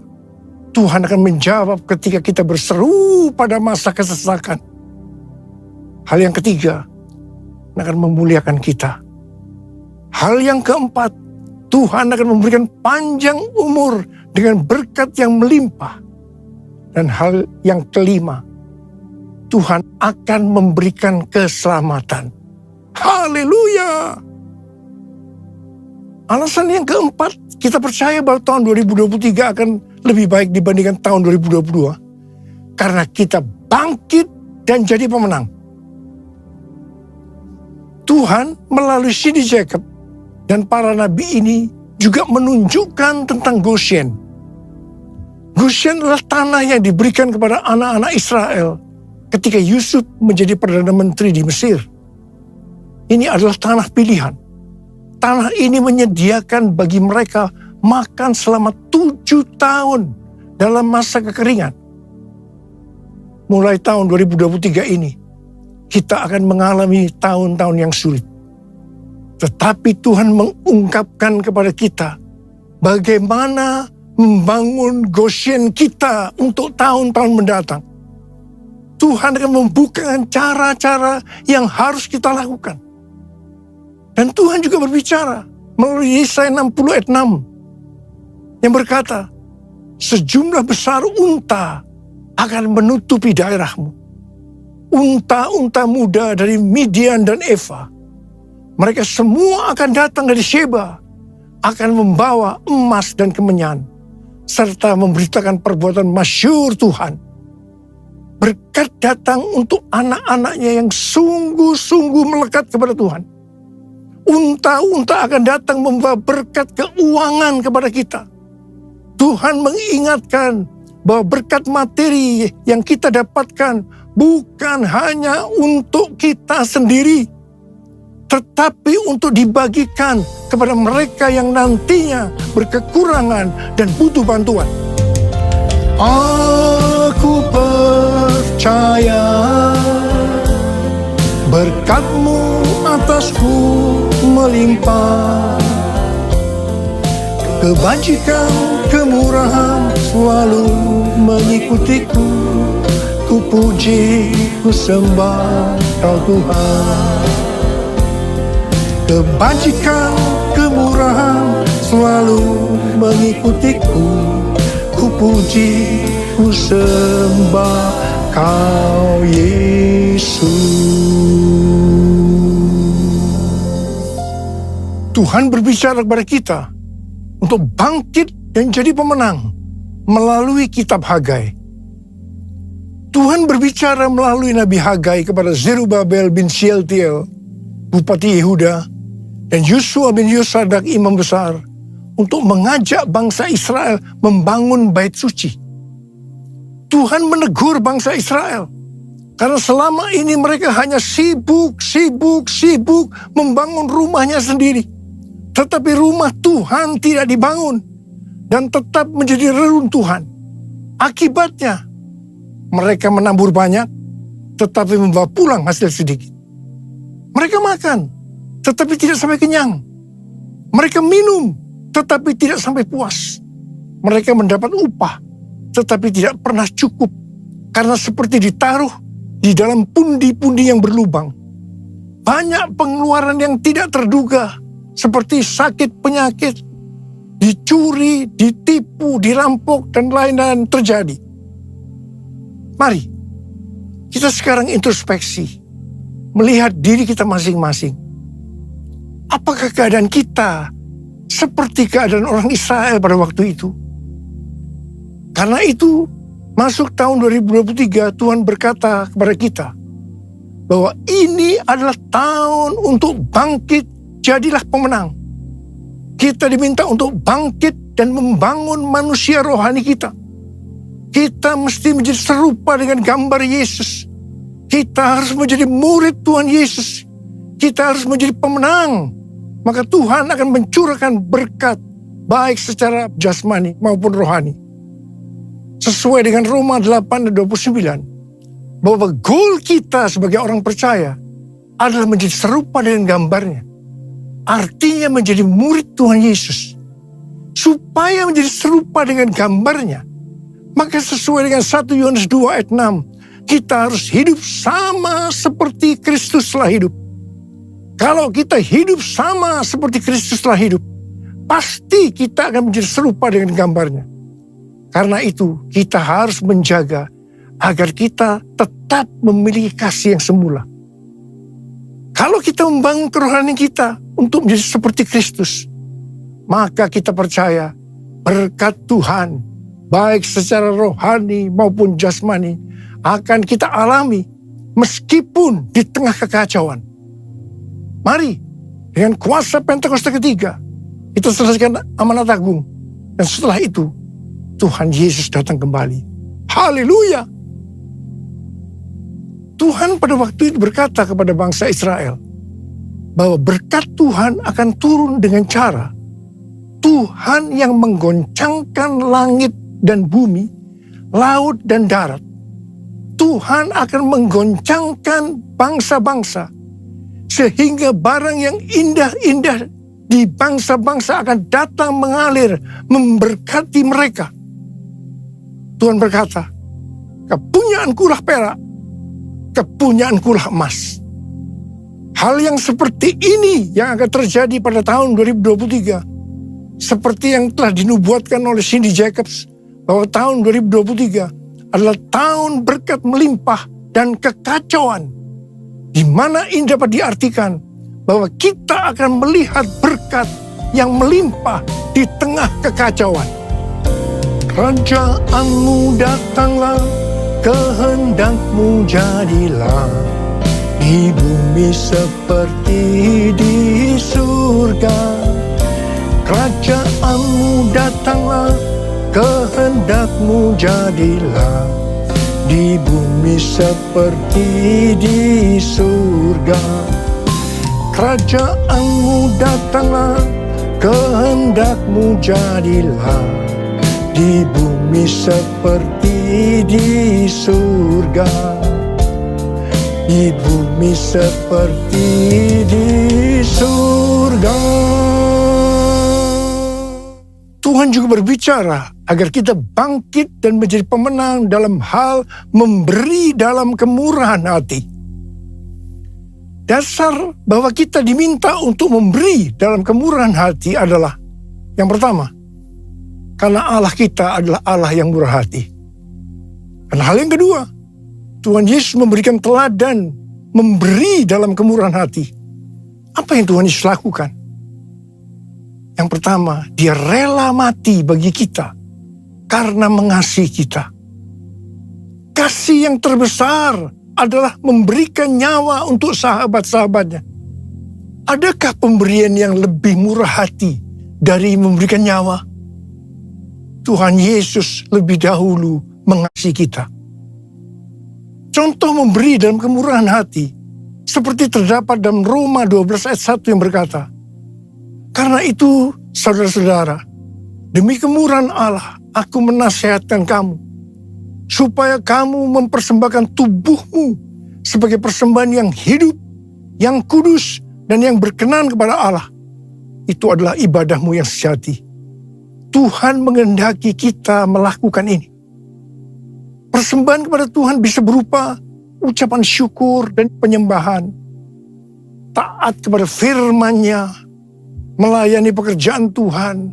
Tuhan akan menjawab ketika kita berseru pada masa kesesakan. Hal yang ketiga, akan memuliakan kita. Hal yang keempat, Tuhan akan memberikan panjang umur dengan berkat yang melimpah. Dan hal yang kelima, Tuhan akan memberikan keselamatan. Haleluya. Alasan yang keempat, kita percaya bahwa tahun 2023 akan lebih baik dibandingkan tahun 2022. Karena kita bangkit dan jadi pemenang. Tuhan melalui Cindy Jacob dan para nabi ini juga menunjukkan tentang Goshen. Goshen adalah tanah yang diberikan kepada anak-anak Israel ketika Yusuf menjadi Perdana Menteri di Mesir. Ini adalah tanah pilihan. Tanah ini menyediakan bagi mereka makan selama 7 tahun dalam masa kekeringan. Mulai tahun 2023 ini, kita akan mengalami tahun-tahun yang sulit. Tetapi Tuhan mengungkapkan kepada kita bagaimana membangun Goshen kita untuk tahun-tahun mendatang. Tuhan akan membuka cara-cara yang harus kita lakukan. Dan Tuhan juga berbicara melalui Yesaya 60 ayat 6 yang berkata, sejumlah besar unta akan menutupi daerahmu. Unta-unta muda dari Midian dan Eva. Mereka semua akan datang dari Sheba, akan membawa emas dan kemenyan, serta memberitakan perbuatan masyhur Tuhan. Berkat datang untuk anak-anaknya yang sungguh-sungguh melekat kepada Tuhan. Unta-unta akan datang membawa berkat keuangan kepada kita. Tuhan mengingatkan bahwa berkat materi yang kita dapatkan bukan hanya untuk kita sendiri, tetapi untuk dibagikan kepada mereka yang nantinya berkekurangan dan butuh bantuan. Aku percaya berkat-Mu atasku melimpah, kebajikan, kemurahan selalu mengikutiku. Ku puji, ku sembah Kau Tuhan. Kebajikan, kemurahan selalu mengikutiku. Ku puji, ku sembah Kau Yesus. Tuhan berbicara kepada kita untuk bangkit dan jadi pemenang melalui kitab Hagai. Tuhan berbicara melalui Nabi Hagai kepada Zerubabel bin Shealtiel, Bupati Yehuda, dan Yosua bin Yosadak, Imam Besar, untuk mengajak bangsa Israel membangun bait suci. Tuhan menegur bangsa Israel, karena selama ini mereka hanya sibuk membangun rumahnya sendiri. Tetapi rumah Tuhan tidak dibangun dan tetap menjadi reruntuhan. Akibatnya, mereka menabur banyak, tetapi membawa pulang hasil sedikit. Mereka makan, tetapi tidak sampai kenyang. Mereka minum, tetapi tidak sampai puas. Mereka mendapat upah, tetapi tidak pernah cukup. Karena seperti ditaruh di dalam pundi-pundi yang berlubang. Banyak pengeluaran yang tidak terduga, seperti sakit penyakit, dicuri, ditipu, dirampok, dan lain-lain terjadi. Mari, kita sekarang introspeksi, melihat diri kita masing-masing. Apakah keadaan kita seperti keadaan orang Israel pada waktu itu? Karena itu, masuk tahun 2023, Tuhan berkata kepada kita bahwa ini adalah tahun untuk bangkit, jadilah pemenang. Kita diminta untuk bangkit dan membangun manusia rohani kita. Kita mesti menjadi serupa dengan gambar Yesus. Kita harus menjadi murid Tuhan Yesus. Kita harus menjadi pemenang. Maka Tuhan akan mencurahkan berkat, baik secara jasmani maupun rohani. Sesuai dengan Roma 8 dan 29, bahwa goal kita sebagai orang percaya adalah menjadi serupa dengan gambarnya. Artinya menjadi murid Tuhan Yesus. Supaya menjadi serupa dengan gambarnya, maka sesuai dengan 1 Yohanes 2 ayat 6, kita harus hidup sama seperti Kristus telah hidup. Kalau kita hidup sama seperti Kristus telah hidup, pasti kita akan menjadi serupa dengan gambarnya. Karena itu kita harus menjaga agar kita tetap memiliki kasih yang semula. Kalau kita membangun kerohanian kita untuk menjadi seperti Kristus, maka kita percaya berkat Tuhan, baik secara rohani maupun jasmani, akan kita alami meskipun di tengah kekacauan. Mari, dengan kuasa Pentakosta ketiga, kita selesaikan amanat agung. Dan setelah itu, Tuhan Yesus datang kembali. Haleluya! Tuhan pada waktu itu berkata kepada bangsa Israel, bahwa berkat Tuhan akan turun dengan cara Tuhan yang menggoncangkan langit dan bumi, laut dan darat. Tuhan akan menggoncangkan bangsa-bangsa, sehingga barang yang indah-indah di bangsa-bangsa akan datang mengalir, memberkati mereka. Tuhan berkata, kepunyaankulah perak, kepunyaankulah emas. Hal yang seperti ini yang akan terjadi pada tahun 2023. Seperti yang telah dinubuatkan oleh Cindy Jacobs, bahwa tahun 2023 adalah tahun berkat melimpah dan kekacauan. Di mana ini dapat diartikan bahwa kita akan melihat berkat yang melimpah di tengah kekacauan. Kerajaanmu datanglah, kehendakmu jadilah, di bumi seperti di surga. Kerajaanmu datanglah, kehendakmu jadilah, di bumi seperti di surga. Kerajaanmu datanglah, kehendakmu jadilah, di bumi seperti di surga. Di bumi seperti di surga. Tuhan juga berbicara agar kita bangkit dan menjadi pemenang dalam hal memberi dalam kemurahan hati. Dasar bahwa kita diminta untuk memberi dalam kemurahan hati adalah, yang pertama, karena Allah kita adalah Allah yang murah hati. Dan hal yang kedua, Tuhan Yesus memberikan teladan memberi dalam kemurahan hati. Apa yang Tuhan Yesus lakukan? Yang pertama, dia rela mati bagi kita karena mengasihi kita. Kasih yang terbesar adalah memberikan nyawa untuk sahabat-sahabatnya. Adakah pemberian yang lebih murah hati dari memberikan nyawa? Tuhan Yesus lebih dahulu mengasihi kita. Contoh memberi dalam kemurahan hati seperti terdapat dalam Roma 12 ayat 1 yang berkata, karena itu saudara-saudara, demi kemurahan Allah aku menasihatkan kamu, supaya kamu mempersembahkan tubuhmu sebagai persembahan yang hidup, yang kudus, dan yang berkenan kepada Allah. Itu adalah ibadahmu yang sejati. Tuhan menghendaki kita melakukan ini. Persembahan kepada Tuhan bisa berupa ucapan syukur dan penyembahan, taat kepada firman-Nya, melayani pekerjaan Tuhan,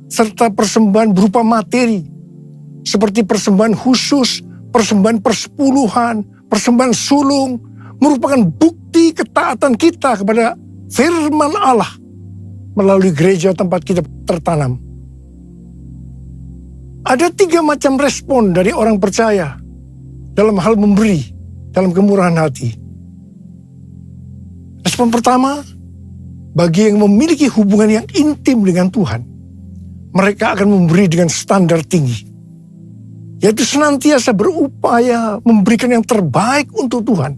serta persembahan berupa materi, seperti persembahan khusus, persembahan persepuluhan, persembahan sulung, merupakan bukti ketaatan kita kepada firman Allah melalui gereja tempat kita tertanam. Ada 3 macam respon dari orang percaya dalam hal memberi, dalam kemurahan hati. Respon pertama, bagi yang memiliki hubungan yang intim dengan Tuhan, mereka akan memberi dengan standar tinggi, yaitu senantiasa berupaya memberikan yang terbaik untuk Tuhan.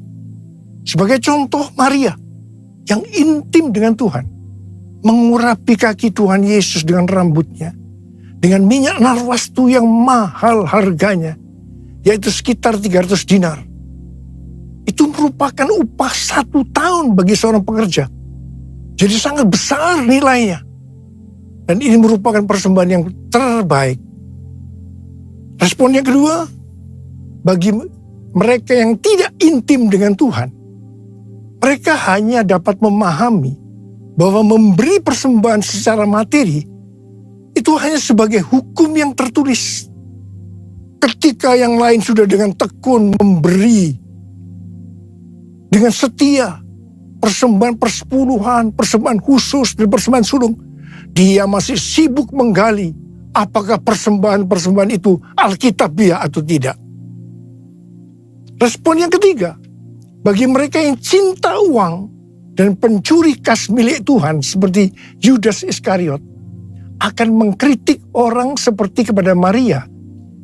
Sebagai contoh, Maria yang intim dengan Tuhan, mengurapi kaki Tuhan Yesus dengan rambutnya, dengan minyak narwastu yang mahal harganya, yaitu sekitar 300 dinar. Itu merupakan upah 1 tahun bagi seorang pekerja. Jadi sangat besar nilainya. Dan ini merupakan persembahan yang terbaik. Respon yang kedua, bagi mereka yang tidak intim dengan Tuhan, mereka hanya dapat memahami bahwa memberi persembahan secara materi itu hanya sebagai hukum yang tertulis. Ketika yang lain sudah dengan tekun memberi, dengan setia, persembahan persepuluhan, persembahan khusus, dan persembahan sulung, dia masih sibuk menggali apakah persembahan-persembahan itu alkitabiah atau tidak. Respon yang ketiga, bagi mereka yang cinta uang dan pencuri kas milik Tuhan seperti Yudas Iskariot, akan mengkritik orang seperti kepada Maria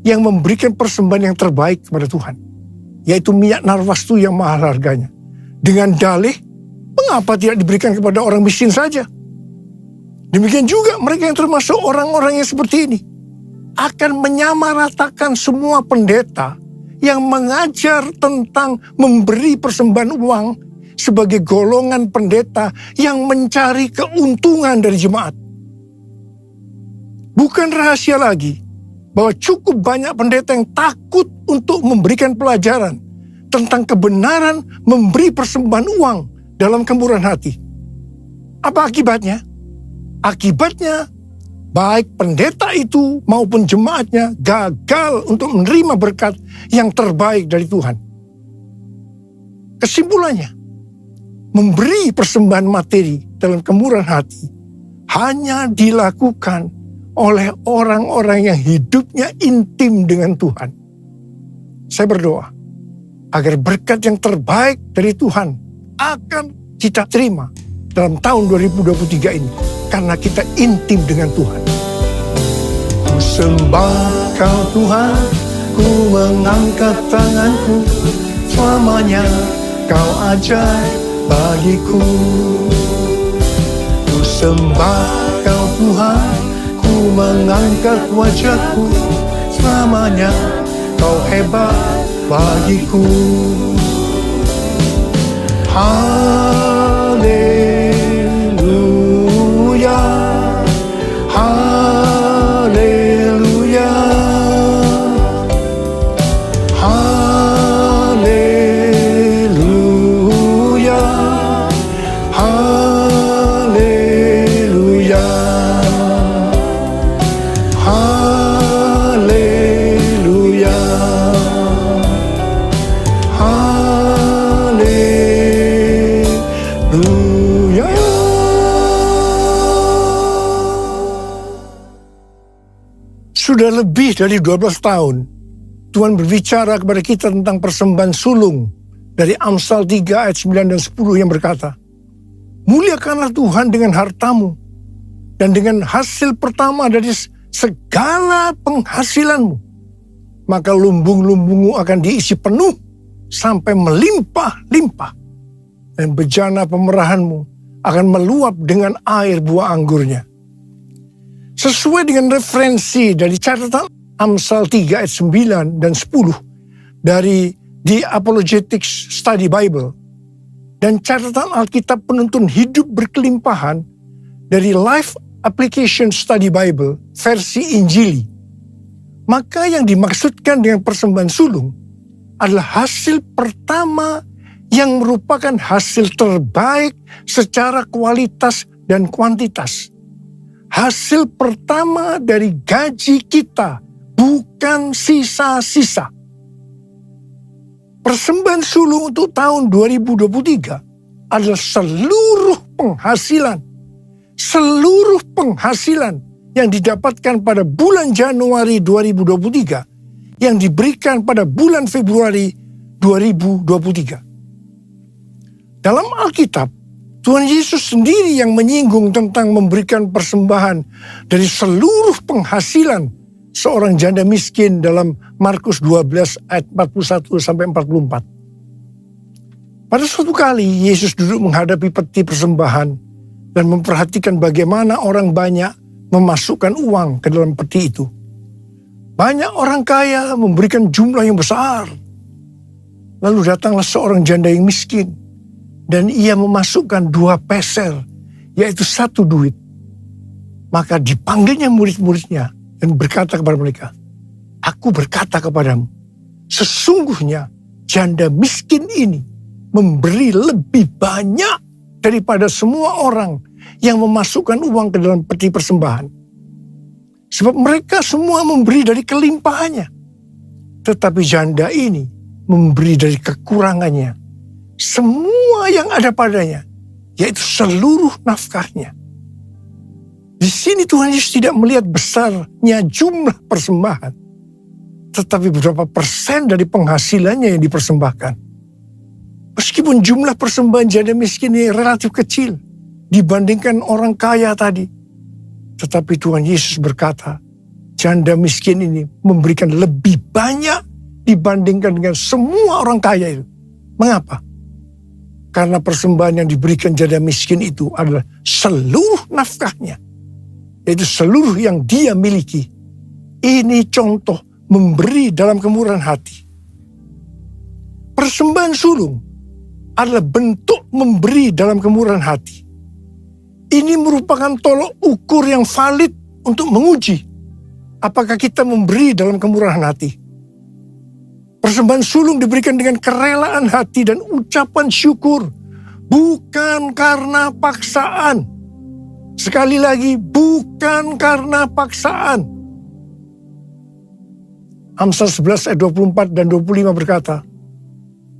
yang memberikan persembahan yang terbaik kepada Tuhan, yaitu minyak narwastu yang mahal harganya. Dengan dalih, mengapa tidak diberikan kepada orang miskin saja? Demikian juga mereka yang termasuk orang-orang yang seperti ini akan menyamaratakan semua pendeta yang mengajar tentang memberi persembahan uang sebagai golongan pendeta yang mencari keuntungan dari jemaat. Bukan rahasia lagi bahwa cukup banyak pendeta yang takut untuk memberikan pelajaran tentang kebenaran memberi persembahan uang dalam kemurahan hati. Apa akibatnya? Akibatnya, baik pendeta itu maupun jemaatnya gagal untuk menerima berkat yang terbaik dari Tuhan. Kesimpulannya, memberi persembahan materi dalam kemurahan hati hanya dilakukan oleh orang-orang yang hidupnya intim dengan Tuhan. Saya berdoa agar berkat yang terbaik dari Tuhan akan kita terima dalam tahun 2023 ini, karena kita intim dengan Tuhan. Ku sembah Kau Tuhan, ku mengangkat tanganku, selamanya Kau ajaib bagiku. Ku sembah Kau Tuhan, ku mengangkat wajahku, selamanya Kau hebat bagiku. Haleluya, haleluya, haleluya, haleluya, haleluya, haleluya. Sudah lebih dari 12 tahun Tuhan berbicara kepada kita tentang persembahan sulung dari Amsal 3 ayat 9 dan 10 yang berkata, muliakanlah Tuhan dengan hartamu dan dengan hasil pertama dari segala penghasilanmu, maka lumbung-lumbungmu akan diisi penuh sampai melimpah-limpah, dan bejana pemerahanmu akan meluap dengan air buah anggurnya. Sesuai dengan referensi dari catatan Amsal 3 ayat 9 dan 10 dari The Apologetics Study Bible dan catatan Alkitab Penuntun Hidup Berkelimpahan dari Life Application Study Bible versi Injili, maka yang dimaksudkan dengan persembahan sulung adalah hasil pertama yang merupakan hasil terbaik secara kualitas dan kuantitas. Hasil pertama dari gaji kita, bukan sisa-sisa. Persembahan sulung untuk tahun 2023 adalah seluruh penghasilan yang didapatkan pada bulan Januari 2023 yang diberikan pada bulan Februari 2023. Dalam Alkitab, Tuhan Yesus sendiri yang menyinggung tentang memberikan persembahan dari seluruh penghasilan seorang janda miskin dalam Markus 12 ayat 41 sampai 44. Pada suatu kali Yesus duduk menghadapi peti persembahan dan memperhatikan bagaimana orang banyak memasukkan uang ke dalam peti itu. Banyak orang kaya memberikan jumlah yang besar. Lalu datanglah seorang janda yang miskin dan ia memasukkan 2 peser, yaitu 1 duit. Maka dipanggilnya murid-muridnya dan berkata kepada mereka, "Aku berkata kepadamu, sesungguhnya janda miskin ini memberi lebih banyak daripada semua orang yang memasukkan uang ke dalam peti persembahan. Sebab mereka semua memberi dari kelimpahannya. Tetapi janda ini memberi dari kekurangannya semua yang ada padanya, yaitu seluruh nafkahnya." Di sini Tuhan Yesus tidak melihat besarnya jumlah persembahan, tetapi berapa persen dari penghasilannya yang dipersembahkan. Meskipun jumlah persembahan janda miskin ini relatif kecil dibandingkan orang kaya tadi, tetapi Tuhan Yesus berkata, janda miskin ini memberikan lebih banyak dibandingkan dengan semua orang kaya itu. Mengapa? Karena persembahan yang diberikan janda miskin itu adalah seluruh nafkahnya, yaitu seluruh yang dia miliki. Ini contoh memberi dalam kemurahan hati. Persembahan sulung adalah bentuk memberi dalam kemurahan hati. Ini merupakan tolok ukur yang valid untuk menguji apakah kita memberi dalam kemurahan hati. Persembahan sulung diberikan dengan kerelaan hati dan ucapan syukur, bukan karena paksaan. Sekali lagi, bukan karena paksaan. Amsal 11 ayat 24 dan 25 berkata,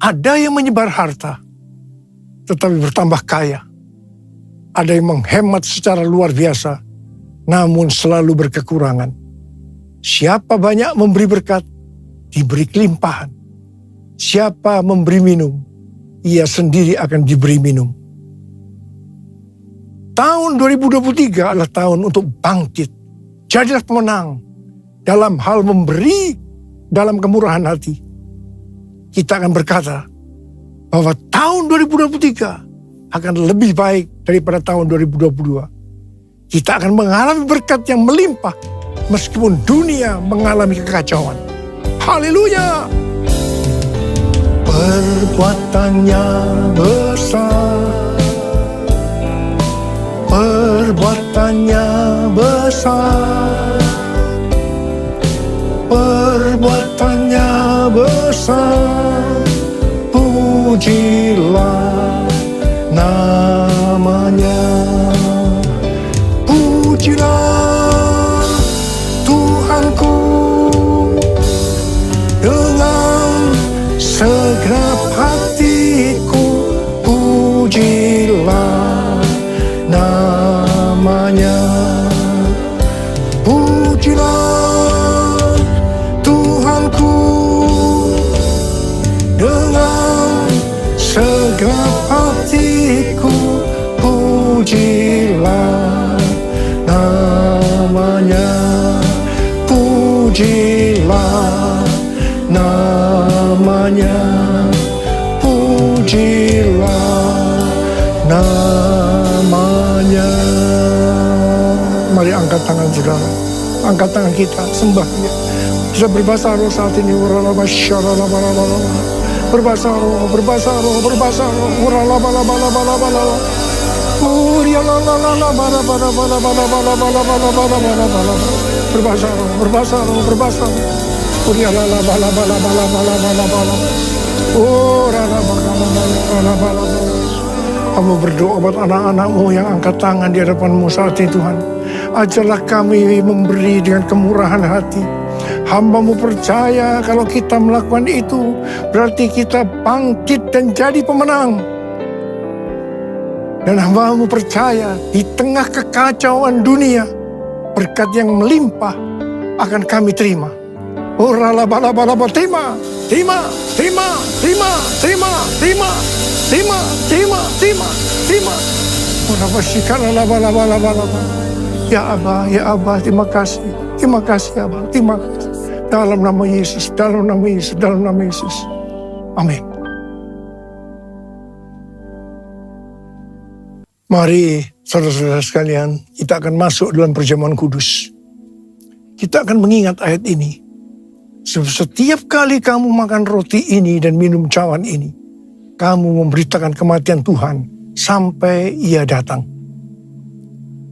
ada yang menyebar harta, tetapi bertambah kaya. Ada yang menghemat secara luar biasa, namun selalu berkekurangan. Siapa banyak memberi berkat, diberi kelimpahan. Siapa memberi minum, ia sendiri akan diberi minum. Tahun 2023 adalah tahun untuk bangkit. Jadilah pemenang dalam hal memberi dalam kemurahan hati. Kita akan berkata bahwa tahun 2023 akan lebih baik daripada tahun 2022. Kita akan mengalami berkat yang melimpah meskipun dunia mengalami kekacauan. Haleluya! Perbuatannya besar, perbuatannya besar, perbuatannya besar, pujilah namanya, pujilah Tuhanku dengan segenap hatiku, pujilah namanya, pujilah Tuhanku dengan segenap hatiku, pujilah namanya, pujilah namanya, pujilah namanya. Mari angkat tangan saudara, angkat tangan kita, sembah dia. Bisa berbahasa roh saat ini. Berbahasa roh, berbahasa roh, berbahasa roh. Berbahasa roh, berbahasa roh, berbahasa roh. Kamu berdoa buat anak-anakmu yang angkat tangan di hadapanmu saat ini, Tuhan. Ajarlah kami memberi dengan kemurahan hati. Hamba-Mu percaya kalau kita melakukan itu, berarti kita bangkit dan jadi pemenang. Dan hamba-Mu percaya di tengah kekacauan dunia, berkat yang melimpah akan kami terima. Ora la bala bala bala, terima, terima, terima, terima, terima, terima, terima, terima, terima, terima. Ora basikala la bala bala bala. Ya Abah, terima kasih Abah, terima kasih. Dalam nama Yesus, dalam nama Yesus, dalam nama Yesus. Amin. Mari saudara-saudara sekalian, kita akan masuk dalam perjamuan kudus. Kita akan mengingat ayat ini. Setiap kali kamu makan roti ini dan minum cawan ini, kamu memberitakan kematian Tuhan sampai Ia datang.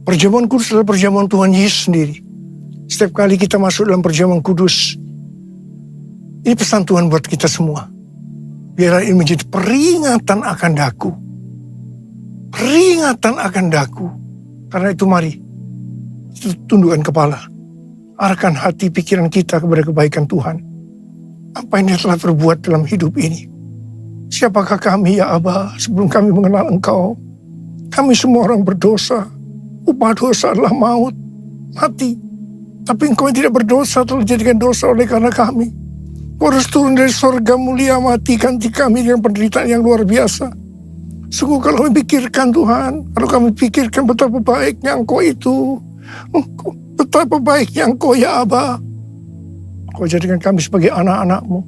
Perjamuan kudus adalah perjamuan Tuhan Yesus sendiri. Setiap kali kita masuk dalam perjamuan kudus, ini pesan Tuhan buat kita semua. Biar ini menjadi peringatan akan daku. Peringatan akan daku. Karena itu mari, tundukkan kepala. Arahkan hati pikiran kita kepada kebaikan Tuhan. Apa yang Dia telah berbuat dalam hidup ini. Siapakah kami ya Abah sebelum kami mengenal Engkau? Kami semua orang berdosa. Upah dosa adalah maut, mati. Tapi Engkau yang tidak berdosa telah dijadikan dosa oleh karena kami. Engkau harus turun dari surga mulia, mati, ganti kami dengan penderitaan yang luar biasa. Sungguh kalau kami pikirkan Tuhan, kalau kami pikirkan betapa baiknya Engkau itu, betapa baiknya Engkau ya Abah. Kau jadikan kami sebagai anak-anak-Mu.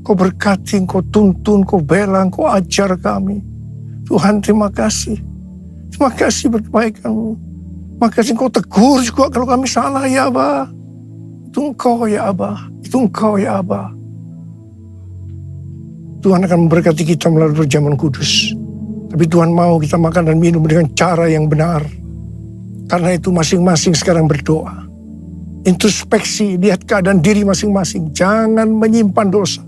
Kau berkati, Kau tuntun, Kau bela, Kau ajar kami. Tuhan terima kasih. Terima kasih berkebaikan-Mu. Terima kasih Kau tegur juga kalau kami salah ya Abah. Itu Engkau ya Abah. Itu Engkau ya Abah. Tuhan akan memberkati kita melalui perjamuan kudus. Tapi Tuhan mau kita makan dan minum dengan cara yang benar. Karena itu masing-masing sekarang berdoa. Introspeksi, lihat keadaan diri masing-masing. Jangan menyimpan dosa.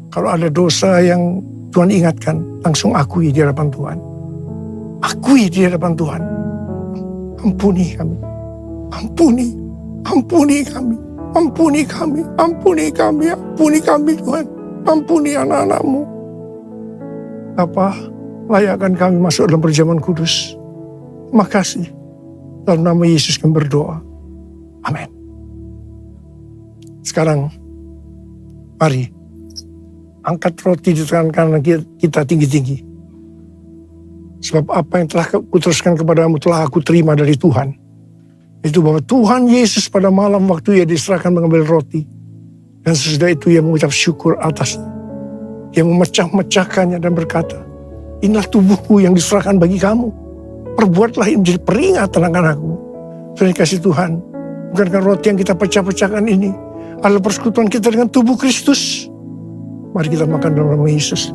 Kalau ada dosa yang Tuhan ingatkan, langsung akui di hadapan Tuhan. Akui di hadapan Tuhan. Ampuni kami. Ampuni. Ampuni kami. Ampuni kami. Ampuni kami. Ampuni kami Tuhan. Ampuni anak-anak-Mu. Bapa, layakkan kami masuk dalam perjamuan kudus. Terima kasih. Dalam nama Yesus kami berdoa. Amin. Sekarang, mari angkat roti di tangan kanan kita tinggi-tinggi. Sebab apa yang telah kuteruskan kepadamu telah aku terima dari Tuhan. Itu bahwa Tuhan Yesus pada malam waktu Ia diserahkan mengambil roti. Dan sesudah itu Ia mengucap syukur atasnya. Ia memecah-mecahkannya dan berkata, inilah tubuhku yang diserahkan bagi kamu. Perbuatlah ini menjadi peringatan akan aku. Terima kasih Tuhan. Bukankah roti yang kita pecah-pecahkan ini adalah persekutuan kita dengan tubuh Kristus. Mari kita makan dalam nama Yesus.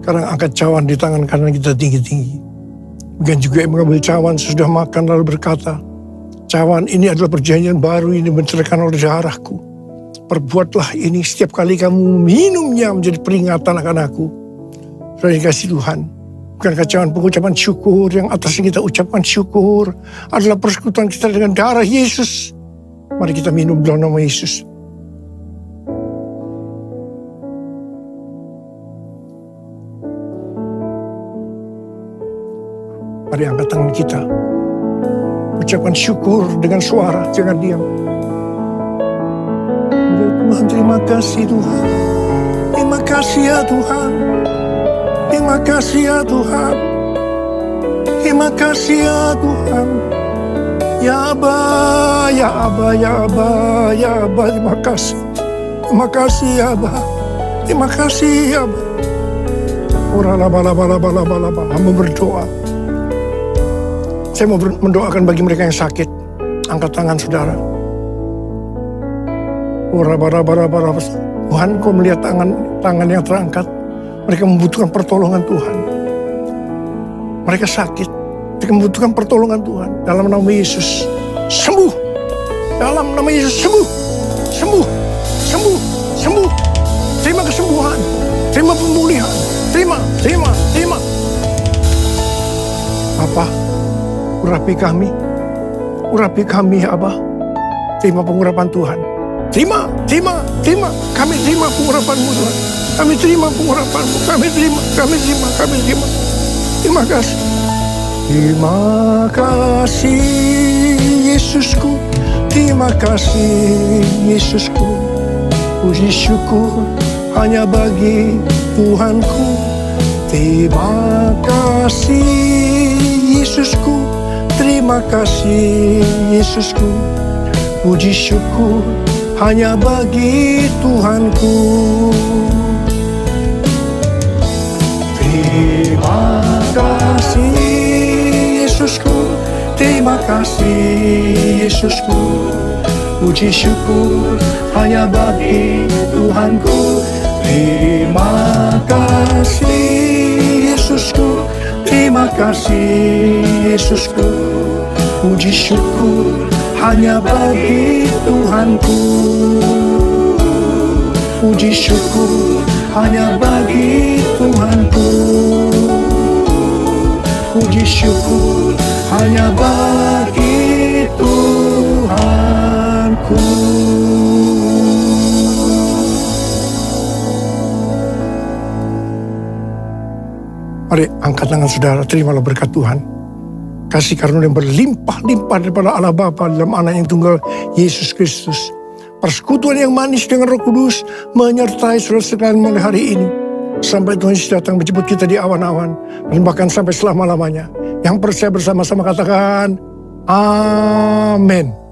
Sekarang angkat cawan di tangan kanan kita tinggi-tinggi. Bukan juga yang mengambil cawan sesudah makan lalu berkata, cawan ini adalah perjanjian baru ini dibentangkan oleh darahku. Perbuatlah ini setiap kali kamu minumnya menjadi peringatan akan aku. Terima kasih Tuhan. Bukankah cawan pengucapan syukur yang atasnya kita ucapkan syukur adalah persekutuan kita dengan darah Yesus. Mari kita minum dalam nama Yesus. Mari angkat tangan kita. Ucapkan syukur dengan suara, jangan diam. Ya Tuhan, terima kasih Tuhan. Terima kasih ya Tuhan. Terima kasih ya Tuhan. Terima kasih ya Tuhan. Ya Abah, ya Abah, ya Abah, ya Abah, terima kasih. Terima kasih ya Abah. Terima kasih ya Abah. Ora-la-ba-la-ba-la-ba-la-ba-la-ba. Hamba berdoa. Saya mau mendoakan bagi mereka yang sakit. Angkat tangan saudara. Tuhan, Kau melihat tangan yang terangkat. Mereka membutuhkan pertolongan Tuhan. Mereka sakit. Mereka membutuhkan pertolongan Tuhan. Dalam nama Yesus, sembuh. Dalam nama Yesus, sembuh. Sembuh. Sembuh. Sembuh. Terima kesembuhan. Terima pemulihan. Terima. Bapa, urapi kami ya Abah. Terima pengurapan Tuhan. Terima. Kami terima pengurapan-Mu Tuhan. Kami terima pengurapan-Mu. Kami terima. Terima kasih. Terima kasih Yesusku. Terima kasih Yesusku. Puji syukur hanya bagi Tuhanku. Terima kasih Yesusku. Terima kasih Yesusku. Puji syukur hanya bagi Tuhanku. Terima kasih Yesusku. Terima kasih Yesusku. Puji syukur hanya bagi Tuhanku. Terima kasih Yesusku. Terima kasih Yesusku. Puji syukur hanya bagi Tuhanku. Puji syukur hanya bagi Tuhanku. Puji syukur hanya bagi Tuhanku. Mari angkat tangan saudara, terimalah berkat Tuhan. Kasih karunia yang berlimpah-limpah daripada Allah Bapa dalam Anak yang tunggal Yesus Kristus. Persekutuan yang manis dengan Roh Kudus menyertai saudara sekalian mulai hari ini. Sampai Tuhan Yesus datang menjemput kita di awan-awan. Dan bahkan sampai selama-lamanya. Yang percaya bersama-sama katakan, Amin.